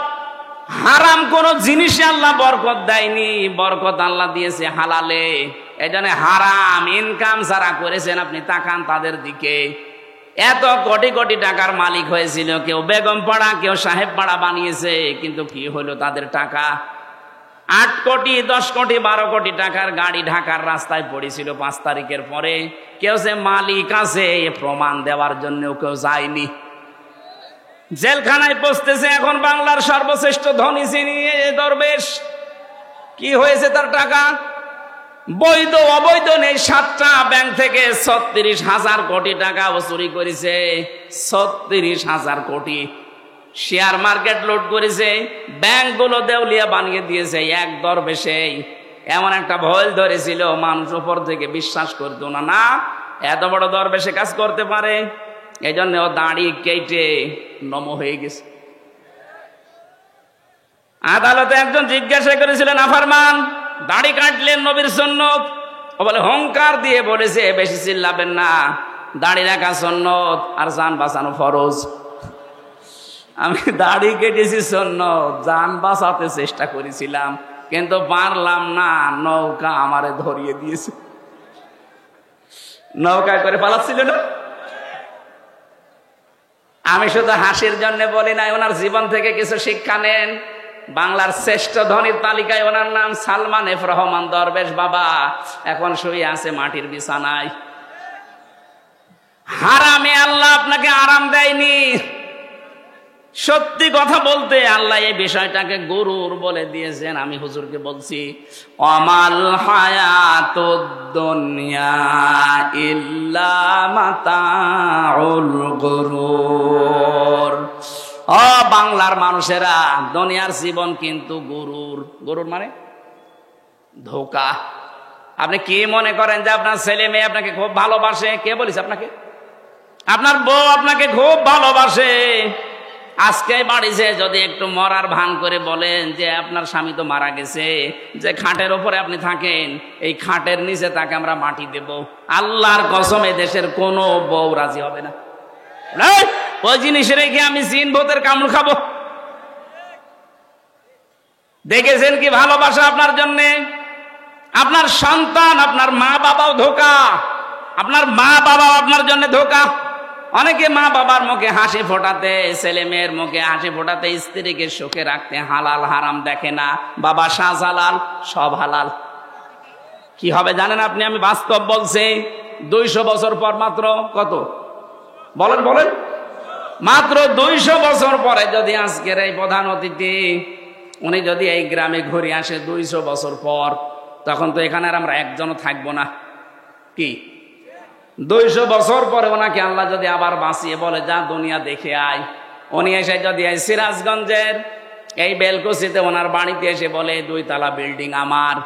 হারাম কোন জিনিসে আল্লাহ বরকত দেয়নি, বরকত আল্লাহ দিয়েছে হালালে। এজন্য হারাম ইনকাম যারা করেছেন, আপনি তাকান তাদের দিকে। এত কোটি কোটি টাকার মালিক হয়েছিল, কেউ বেগম পাড়া, কেউ সাহেব পাড়া বানিয়েছে, কিন্তু কি হলো তাদের টাকা? 8 কোটি, 10 কোটি, 12 কোটি টাকার গাড়ি ঢাকার রাস্তায় পড়েছিল 5 তারিখের পরে। কেউ যে মালিক আছে এ প্রমাণ দেওয়ার জন্য কেউ যায়নি। জেলখানায় পৌঁছতেছে এখন বাংলার সর্বশ্রেষ্ঠ ধনী যিনি দরবেশ। কি হয়েছে তার টাকা? বৈধ অবৈধ নেই, 7টা ব্যাংক থেকে 36,000 কোটি টাকা ও চুরি করেছে। 36,000 কোটি। শেয়ার মার্কেট লুট করেছে, ব্যাংকগুলো দেউলিয়া বানিয়ে দিয়েছে। এক দরবেশে এমন একটা ভয় ধরেছিল, মানুষ উপর থেকে বিশ্বাস করতো না, না এত বড় দরবেশে কাজ করতে পারে। এই জন্য ও দাড়ি কেটে নম হয়ে গেছে। আদালতে একজন জিজ্ঞাসা করেছিলেন, আফারমান দাড়ি কাটলেন নবীর সুন্নত? ও বলে হুঙ্কার দিয়ে বলেছে, বেশি চিল্লাবেন না, দাড়ি রাখা সুন্নত আর জান বাঁচানো ফরজ। আমি দাড়ি কেটেছি সুন্নত, জান বাঁচাতে চেষ্টা করেছিলাম, কিন্তু পারলাম না, নৌকা আমারে ধরিয়ে দিয়েছে। নৌকায় করে পালাচ্ছিল না। আমি শুধু হাসির জন্য বলি নাই, ওনার জীবন থেকে কিছু শিক্ষা নেন। বাংলার শ্রেষ্ঠ ধনীর তালিকায় ওনার নাম সালমান এফ রহমান দরবেশ বাবা। এখন শুয়ে আছে মাটির বিছানায়। হারামে আল্লাহ আপনাকে আরাম দেয়নি। সত্যি কথা বলতে আল্লাহ এই বিষয়টাকে গরুর বলে দিয়েছেন। আমি হুজুরকে বলছি, অমাল হায়াতুদ দুনিয়া ইল্লা মাতাউল গুরুর। ও বাংলার মানুষেরা, দুনিয়ার জীবন কিন্তু গরুর। গরুর মানে ধোঁকা। আপনি কি মনে করেন যে আপনার ছেলে মেয়ে আপনাকে খুব ভালোবাসে? কে বলিস আপনাকে? আপনার বউ আপনাকে খুব ভালোবাসে। আজকে বাড়িতে যদি একটু মরার ভান করে বলেন যে আপনার স্বামী তো মারা গেছে, যে খাটের ওপরে আপনি থাকেন, এই খাটের নিচে তাকে আমরা মাটি দেব, আল্লাহর কসম এ দেশের কোনো বউ রাজি হবে না। ওই জিনিস রেখে আমি জিন ভূতের কামড় খাবো? দেখেছেন কি ভালোবাসা আপনার জন্যে? আপনার সন্তান, আপনার মা বাবাও ধোঁকা। আপনার মা বাবাও আপনার জন্য ধোঁকা। অনেকে মা বাবার মুখে হাসি ফোটাতে, ছেলে মেয়ের মুখে হাসি ফোটাতে, স্ত্রীকে সুখে রাখতে হালাল হারাম দেখে না। বাবা শাহজালাল, সব হালাল। কি হবে জানেন আপনি? আমি বাস্তব বলছি। 200 বছর পর, মাত্র কত বলেন বলেন, মাত্র 200 বছর পরে যদি আজকের এই প্রধান অতিথি উনি যদি এই গ্রামে ঘুরে আসে 200 বছর পর, তখন তো এখানে আর আমরা একজনও থাকবো না। কি 200 বছর পরে ওনাকে আল্লাহ যদি আবার বাঁচিয়ে বলে যা দুনিয়া দেখে আয়, উনি এসে যদি এই সিরাজগঞ্জের এই বেলকুচিতে ওনার বাড়িতে এসে বলে 2 তলা বিল্ডিং আমার,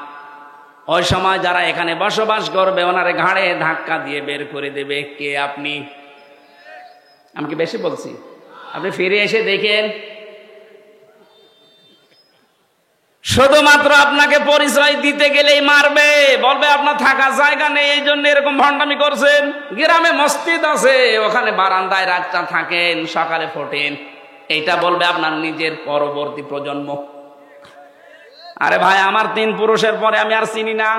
ওই সময় যারা এখানে বসবাস করবে ওনার ঘাড়ে ধাক্কা দিয়ে বের করে দেবে। কে আপনি? আমি কি বেশি বলছি? আপনি ফিরে এসে দেখেন, শুধুমাত্র আপনাকে পরিচয় দিতে গেলেই মারবে, বলবে আপনার থাকার জায়গা নেই, এই জন্য এরকম ভণ্ডামি করছেন। গ্রামে মসজিদ আছে, ওখানে বারান্দায় রাতটা থাকেন, সকালে ফোটেন, এইটা বলবে আপনার নিজের পরবর্তী প্রজন্ম। আরে ভাই, আমার 3 পুরুষের পরে আমি আর চিনি না।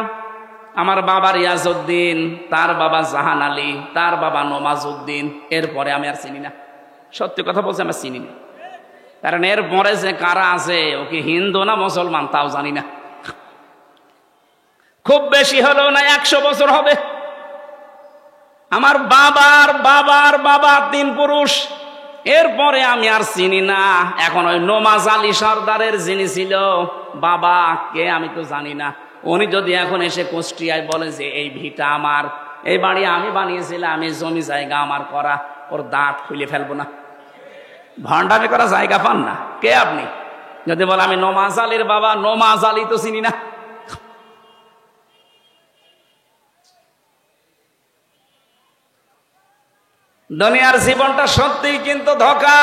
আমার বাবা রিয়াজউদ্দিন, তার বাবা জাহান আলী, তার বাবা নমাজউদ্দিন, এরপরে আমি আর চিনি না। সত্যি কথা বলছি, আমি চিনি না। কারণ এর পরে যে কারা আছে, ও কি হিন্দু না মুসলমান তাও জানি না। খুব বেশি হলেও না 100 বছর হবে। আমার বাবার বাবার বাবা 3 পুরুষ, এরপরে আমি আর চিনি না। এখন ওই নমাজ আলী সর্দারের যিনি ছিল বাবা, কে আমি তো জানি না। উনি যদি এখন এসে কুষ্টিয়ায় বলে যে এই ভিটা আমার, এই বাড়ি আমি বানিয়েছিলাম, আমি জমি জায়গা আমার করা, ওর দাঁত খুলে ফেলবো না। ভণ্ডামি করা জায়গা পান না। কে আপনি? যদি বলে আমি নমাজ আলীর বাবা, নমাজ আলী তো চিনি না। দুনিয়ার জীবনটা সত্যিই কিন্তু ধোঁকা।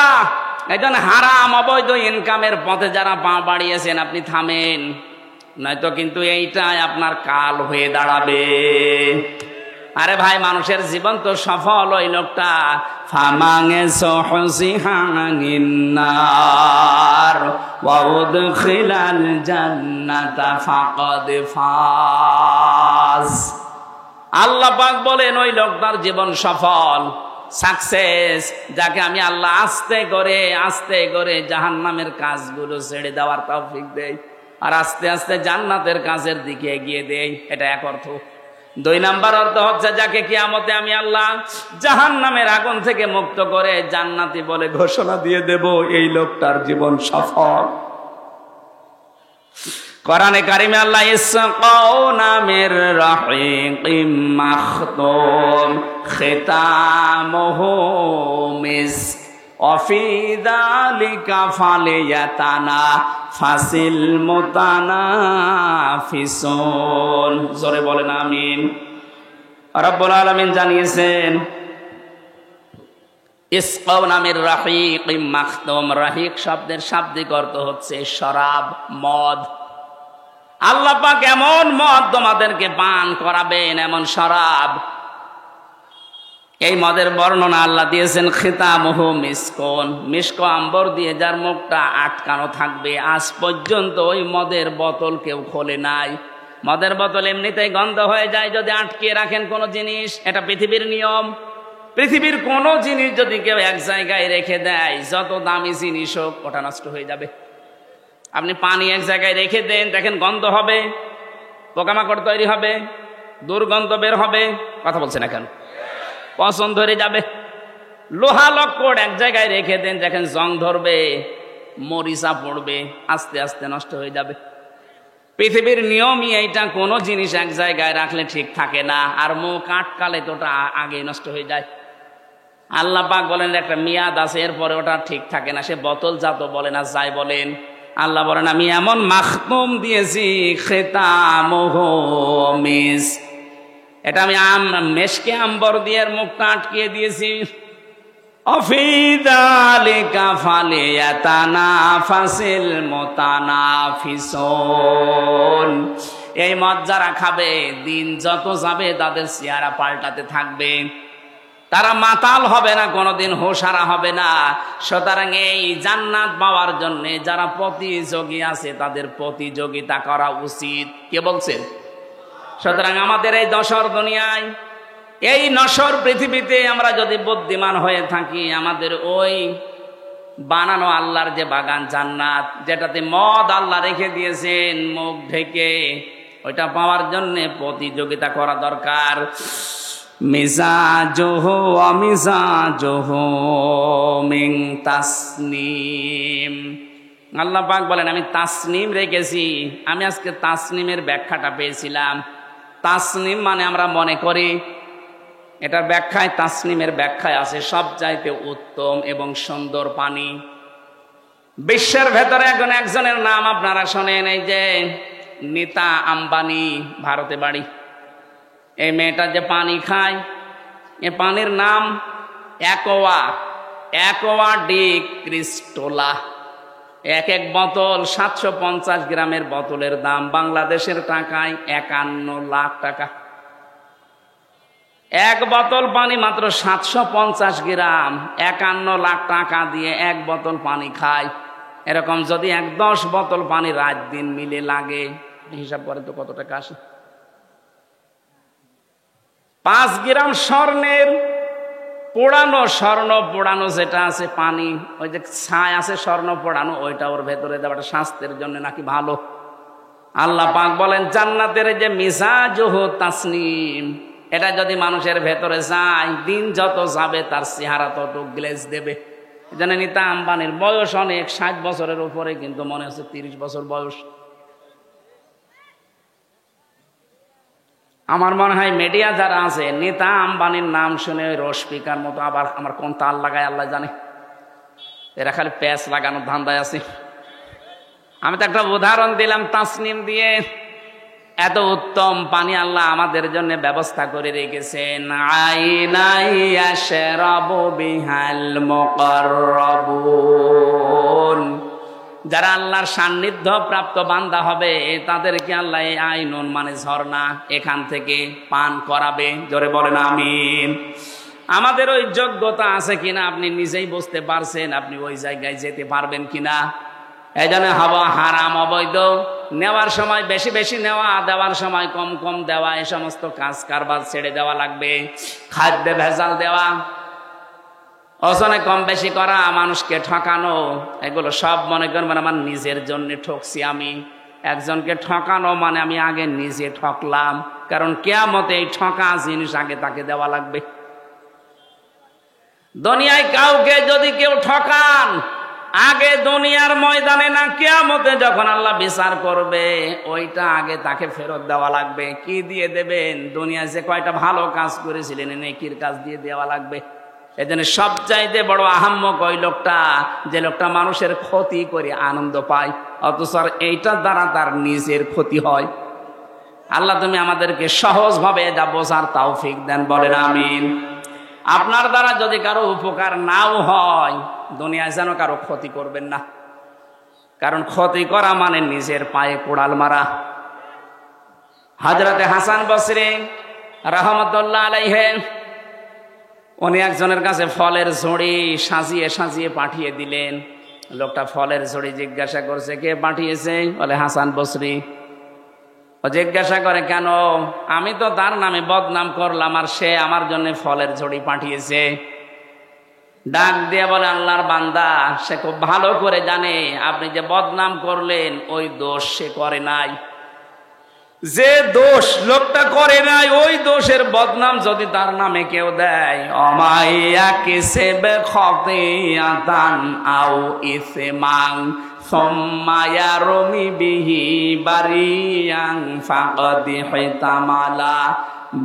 এই জন্য হারাম অবৈধ ইনকামের পথে যারা পা বাড়িয়েছেন আপনি থামেন, নয়তো কিন্তু এইটাই আপনার কাল হয়ে দাঁড়াবে। আরে ভাই, মানুষের জীবন তো সফল ওই লোকটা ফামাঙে সহসিহানিন্নার ওয়া উদখিলাল জান্নাতা ফাকাদ ফাজ। আল্লাহ পাক বলেন ওই লোকটার জীবন সফল, সাকসেস, যাকে আমি আল্লাহ আস্তে করে জাহান্নামের কাজগুলো ছেড়ে দেওয়ার তৌফিক দেই, আর আস্তে আস্তে জান্নাতের কাজের দিকে এগিয়ে দেই। এটা এক অর্থ। 2 নাম্বার অর্থ হচ্ছে যাকে কিয়ামতে আমি আল্লাহ জাহান্নামের আগুন থেকে মুক্ত করে জান্নাতি বলে ঘোষণা দিয়ে দেব, এই লোকটার জীবন সফল। কোরআনে কারিমে আল্লাহ ইসকাউনা মির রাহিকিম মাখতুম খিতামুহু মিস্ক ওয়াফি যালিকা ফালিয়াতানাফাসিল মুতানাফিসুন। জোরে বলেন আমিন। রব্বুল আলামিন জানিয়েছেন ইসকাউনা মির রাহিকিম মাখতুম। রাহিক শব্দের শাব্দিক অর্থ হচ্ছে শরাব, মদ। আল্লাহ পাক এমন মদ তোমাদেরকে পান করাবেন, এমন শরাব, এই মদের বর্ণনা আল্লাহ দিয়েছেন খিতামুহু মিসকন, মিস্ক আম্বর দিয়ে যার মুখটা আটকানো থাকবে। আজ পর্যন্ত ওই মদের বোতল কেউ খোলে নাই। মদের বোতল এমনিতেই গন্ধ হয়ে যায় যদি আটকে রাখেন কোনো জিনিস, এটা পৃথিবীর নিয়ম। পৃথিবীর কোনো জিনিস যদি কেউ এক জায়গায় রেখে দেয়, যত দামি জিনিস হোক, ওটা নষ্ট হয়ে যাবে। আপনি পানি এক জায়গায় রেখে দেন, দেখেন গন্ধ হবে, পোকামাকড় তৈরি হবে, দুর্গন্ধ বের হবে। কথা বলছেন এখন, পছন্দ ধরে যাবে। লোহা লক্কর এক জায়গায় রেখে দেন, দেখেন জং ধরবে, মরিচা পড়বে, আস্তে আস্তে নষ্ট হয়ে যাবে। পৃথিবীর নিয়মই এইটা, কোনো জিনিস এক জায়গায় রাখলে ঠিক থাকে না, আর মুখ আটকালে তো ওটা আগে নষ্ট হয়ে যায়। আল্লাহ পাক বলেন একটা মেয়াদ আছে, এরপরে ওটা ঠিক থাকে না। সে বোতল জাত বলেন আর যাই বলেন, আল্লাহ বলেন আমি এমন মাখতুম দিয়েছি, খিতামুহু মিস, এটা আমি মেশকে আম্বর দিয়ে মুখটা আটকিয়ে দিয়েছি। অফি যালিকা ফালিয়াতানাফাসিল মুতানাফিসুন, এই মদ যারা খাবে দিন যত যাবে তাদের চেহারা পাল্টাতে থাকবে, তারা মাতাল হবে না, কোনোদিন হোশারা হবে না। সুতরাং এই জান্নাত পাওয়ার জন্য যারা প্রতিযোগী আছে তাদের প্রতিযোগিতা করা উচিত। কে বলছেন? সুতরাং আমাদের এই দশর দুনিয়ায়, এই নশ্বর পৃথিবীতে আমরা যদি বুদ্ধিমান হয়ে থাকি, আমাদের ওই বানানো আল্লাহর যে বাগান জান্নাত, যেটাতে মদ আল্লাহ রেখে দিয়েছেন মুখ ঢেকে, ওইটা পাওয়ার জন্য প্রতিযোগিতা করা দরকার। মিজাজুহু ওয়া মিজাজুহু মিন তাসনিম, আল্লাহ পাক বলেন আমি তাসনিম রেখেছি। আমি আজকে তাসনিমের ব্যাখ্যাটা পেয়েছিলাম। তাসনিম মানে আমরা মনে করি, এটার ব্যাখ্যায়, তাসনিমের ব্যাখ্যায় আছে সবচাইতে উত্তম এবং সুন্দর পানি। বিশ্বের ভেতরে এখন একজনের নাম আপনারা শোনেন, এই যে নীতা আম্বানি, ভারতে বাড়ি। এই মেয়েটা যে পানি খায়, এ পানির নাম অ্যাকোয়া ডি ক্রিস্টোলা। এক এক বোতল 750 গ্রামের বোতলের দাম বাংলাদেশের টাকায় 51 লাখ টাকা। এক বোতল পানি মাত্র 750 গ্রাম, 51 লাখ টাকা দিয়ে এক বোতল পানি খায়। এরকম যদি 10 বোতল পানি রাত দিন মিলে লাগে, হিসাব করে তো কত টাকা আসে? 5 গ্রাম স্বর্ণের স্বর্ণ পোড়ানো যেটা আছে পানি, ওই যে ছাই আছে স্বর্ণ পোড়ানো, ওইটা ওর ভেতরে দেওয়াটা স্বাস্থ্যের জন্য নাকি ভালো। আল্লাহ পাক বলেন জান্নাতের যে মিজাজুহু তাসনিম, এটা যদি মানুষের ভেতরে যায়, দিন যত যাবে তার চেহারা তত গ্লেজ দেবে। জানে নীতা আম্বানির বয়স অনেক, 60 বছরের উপরে, কিন্তু মনে হচ্ছে 30 বছর বয়স। আমার মনে হয় মিডিয়া যারা আছে, নীতা আম্বানির নাম শুনে রসপিকার মতো আবার আমার কোন তাল লাগায় আল্লাহ জানে, এরা খালি প্যাচ লাগানোর ধান্দায় আছে। আমি তো একটা উদাহরণ দিলাম তাসনিম দিয়ে। এত উত্তম পানি আল্লাহ আমাদের জন্য ব্যবস্থা করে রেখেছেন। আইনাই ইয়াশরাবু বিহাল মুকাররাবুন, যারা আল্লাহর সান্নিধ্য প্রাপ্ত বান্দা হবে তাদেরকে আল্লাহ এই আইনুন মানে ঝর্ণা, এখান থেকে পান করাবে। জোরে বলেন আমিন। আমাদের ওই যোগ্যতা আছে কিনা আপনি নিজেই বুঝতে পারছেন, আপনি ওই জায়গায় যেতে পারবেন কিনা। এই জন্য হাওয়া হারাম, অবৈধ, নেওয়ার সময় বেশি বেশি নেওয়া, দেওয়ার সময় কম কম দেওয়া, এই সমস্ত কাজ কারবার ছেড়ে দেওয়া লাগবে। খাদ্যে ভেজাল দেওয়া, ওজনে কম বেশি করা, মানুষকে ঠকানো, এগুলো সব মনে করবেন আমার নিজের জন্য ঠকছি। আমি একজনকে ঠকানো মানে আমি আগে নিজে ঠকলাম, কারণ কিয়ামতে এই ঠকা জিনিস আগে তাকে দেওয়া লাগবে। দুনিয়ায় কাউকে যদি কেউ ঠকান, আগে দুনিয়ার ময়দানে না, কিয়ামতে যখন আল্লাহ বিচার করবে, ওইটা আগে তাকে ফেরত দেওয়া লাগবে। কি দিয়ে দেবেন? দুনিয়ায় যে কয়টা ভালো কাজ করেছিলেন, নেকির কাজ দিয়ে দেওয়া লাগবে। এজন্য সবচাইতে বড় আহাম্মক ওই লোকটা, যে লোকটা মানুষের ক্ষতি করে আনন্দ পায়, অথচ এইটার দ্বারা তার নিজের ক্ষতি হয়। আল্লাহ তুমি আমাদেরকে সহজভাবে যা বোঝার তৌফিক দেন, বলেন আমিন। আপনার দ্বারা যদি কারো উপকার নাও হয়, দুনিয়ায় যেন কারো ক্ষতি করবেন না, কারণ ক্ষতি করা মানে নিজের পায়ে কোড়াল মারা। হযরতে হাসান বসরি রাহমাতুল্লাহ আলাইহি, উনি একজনের কাছে ফলের ঝুড়ি সাজিয়ে সাজিয়ে পাঠিয়ে দিলেন। লোকটা ফলের ঝুড়ি জিজ্ঞাসা করছে কে পাঠিয়েছে? বলে হাসান বসরি। জিজ্ঞাসা করে কেন? আমি তো তার নামে বদনাম করলাম আর সে আমার জন্য ফলের ঝুড়ি পাঠিয়েছে। ডাক দিয়ে বলে, আল্লাহর বান্দা, সে খুব ভালো করে জানে আপনি যে বদনাম করলেন ওই দোষ সে করে নাই। যে দোষ লোকটা করে নাই ওই দোষের বদনাম যদি তার নামে কেউ দেয়, অমাইয়া কিসেবে খতিয়াতান আও ইসমান সুম্মা রমি বিহি বারিয়ান ফাকাদ হিতামালা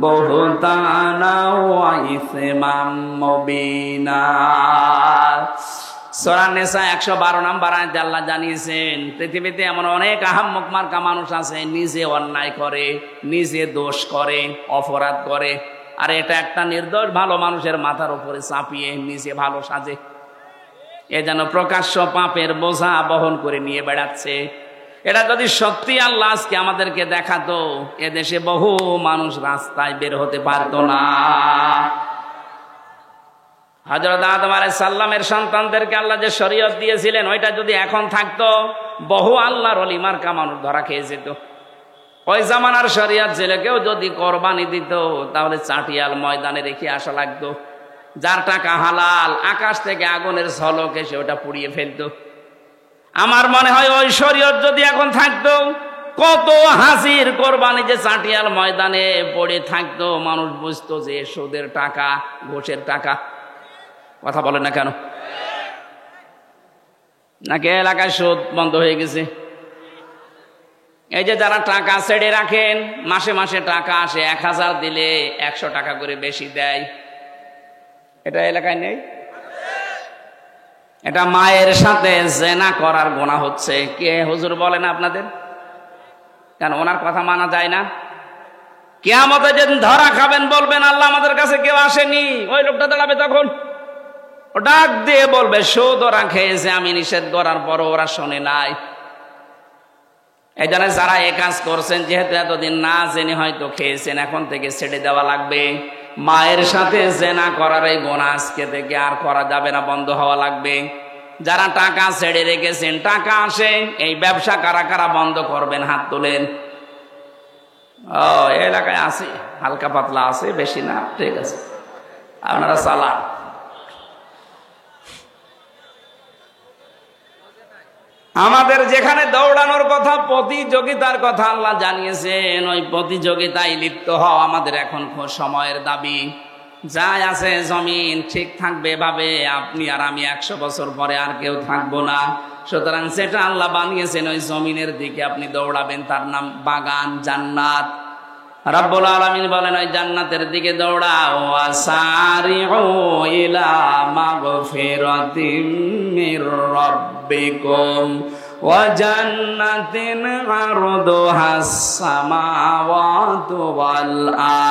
বুহতানা ওয়া ইসমান মুবিনা। সূরা নিসা 112 নম্বর আয়াতে আল্লাহ জানিয়েছেন, পৃথিবীতে এমন অনেক আহাম্মক মার্কা মানুষ আছে, নিজে অন্যায় করে, নিজে দোষ করে, অপরাধ করে, আর এটা একটা নির্দোষ ভালো মানুষের মাথার উপরে চাপিয়ে নিজে ভালো সাজে। এ যেন প্রকাশ্য পাপের বোঝা বহন করে নিয়ে বেড়াচ্ছে। এটা যদি সত্যি আল্লাহ আজকে আমাদেরকে দেখাতো, এদেশে বহু মানুষ রাস্তায় বের হতে পারতো না। হযরত আদম আলাইহিস সালামের সন্তানদেরকে আল্লাহ যে শরীয়ত দিয়েছিলেন, ওইটা যদি এখন থাকতো, বহু আল্লাহর ওলি মার্কা মানুষ ধরা খেয়ে যেত। ওই জামানার শরীয়ত ছিল, কেউ যদি কোরবানি দিত তাহলে চাটিয়াল ময়দানে রেখে আসা লাগতো। যার টাকা হালাল, আকাশ থেকে আগুনের ঝলক এসে ওটা পুড়িয়ে ফেলতো। আমার মনে হয় ওই শরীয়ত যদি এখন থাকতো, কত হাসির কোরবানি যে চাটিয়াল ময়দানে পড়ে থাকতো, মানুষ বুঝতো যে সুদের টাকা, ঘুষের টাকা। কথা বলে না কেন? নাকি এলাকায় সুদ বন্ধ হয়ে গেছে? এই যে যারা টাকা ছেড়ে রাখেন, মাসে মাসে টাকা আসে, 1000 দিলে 100 টাকা করে বেশি দেয়, এটা এলাকায় নেই? এটা মায়ের সাথে জেনা করার গুনাহ হচ্ছে। কে হুজুর বলেন আপনাদের? কেন ওনার কথা মানা যায় না? কিয়ামতে যেদিন ধরা খাবেন, বলবেন আল্লাহ আমাদের কাছে কেউ আসেনি, ওই লোকটা দাঁড়াবে তখন, ও ডাক দিয়ে বলবে সুদ ওরা খেয়েছে, আমি নিষেধ করার পরও ওরা শোনে নাই। এই জন্য যারা এ কাজ করছেন, যেহেতু এতদিন না জেনে হয়তো খেয়েছেন, এখন থেকে ছেড়ে দেওয়া লাগবে। মায়ের সাথে জেনা করার এই গুনাহ আজকে থেকে আর করা যাবে না, বন্ধ হওয়া লাগবে। যারা টাকা ছেড়ে রেখেছেন, টাকা আসে, এই ব্যবসা কারা কারা বন্ধ করবেন? হাত তোলেন। ও এলাকায় আছে, হালকা পাতলা আছে, বেশি না, ঠিক আছে, আপনারা চালান। আমাদের যেখানে দৌড়ানোর কথা, প্রতিযোগিতার কথা আল্লাহ জানিয়েছেন, ওই প্রতিযোগিতায় লিপ্ত হওয়া আমাদের এখন সময়ের দাবি। যাই আছে জমিন ঠিক থাকবে এভাবে, আপনি আর আমি 100 বছর পরে আর কেউ থাকবো না। সুতরাং সেটা আল্লাহ বানিয়েছেন, ওই জমিনের দিকে আপনি দৌড়াবেন, তার নাম বাগান, জান্নাত। রব্বুল আলামিন বলেন, ওই জান্নাতের দিকে দৌড়াও। ওয়াসারিউ ইলা মাগফিরাতিম মির রাব্বিকুম ওয়া জান্নাতিন আরদুহাস সামাওয়াতু ওয়াল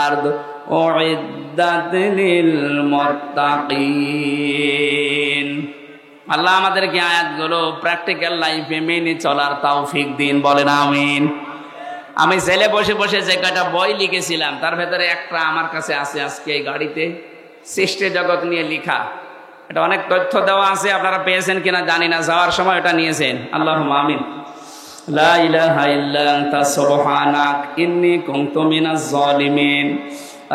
আরদ উইদ্দাত লিল মুত্তাকিন। আল্লাহ আমাদেরকে আয়াতগুলো প্র্যাকটিক্যাল লাইফে মেনে চলার তৌফিক দিন, বলেন আমিন। আমি জেলে বসে বসে যে কয়টা বই লিখেছিলাম, তার ভেতরে একটা আমার কাছে আছে আজকে এই গাড়িতে, সৃষ্টি জগৎ নিয়ে লেখা। এটা অনেক তথ্য দেওয়া আছে, আপনারা পেয়েছেন কিনা জানি না, যাওয়ার সময় এটা নিয়েছেন। আল্লাহুম্মা আমিন। লা ইলাহা ইল্লা আনতা সুবহানাক ইন্নী কুনতু মিনাজ জালিমিন।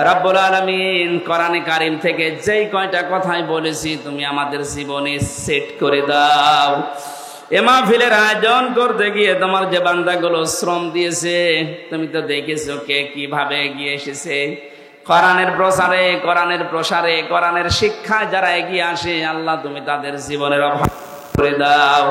রব্বুল আলামিন কোরআনে কারীম থেকে যেই কয়টা কথাই বলেছি, তুমি আমাদের জীবনে সেট করে দাও। এ মাহফিলের আয়োজন করতে গিয়ে তোমার যে বান্দাগুলো শ্রম দিয়েছে, তুমি তো দেখেছো কে কিভাবে এগিয়ে এসেছে। কোরআনের প্রসারে, কোরআনের প্রসারে, কোরআনের শিক্ষায় যারা এগিয়ে আসে, আল্লাহ তুমি তাদের জীবনের অভাব করে দাও।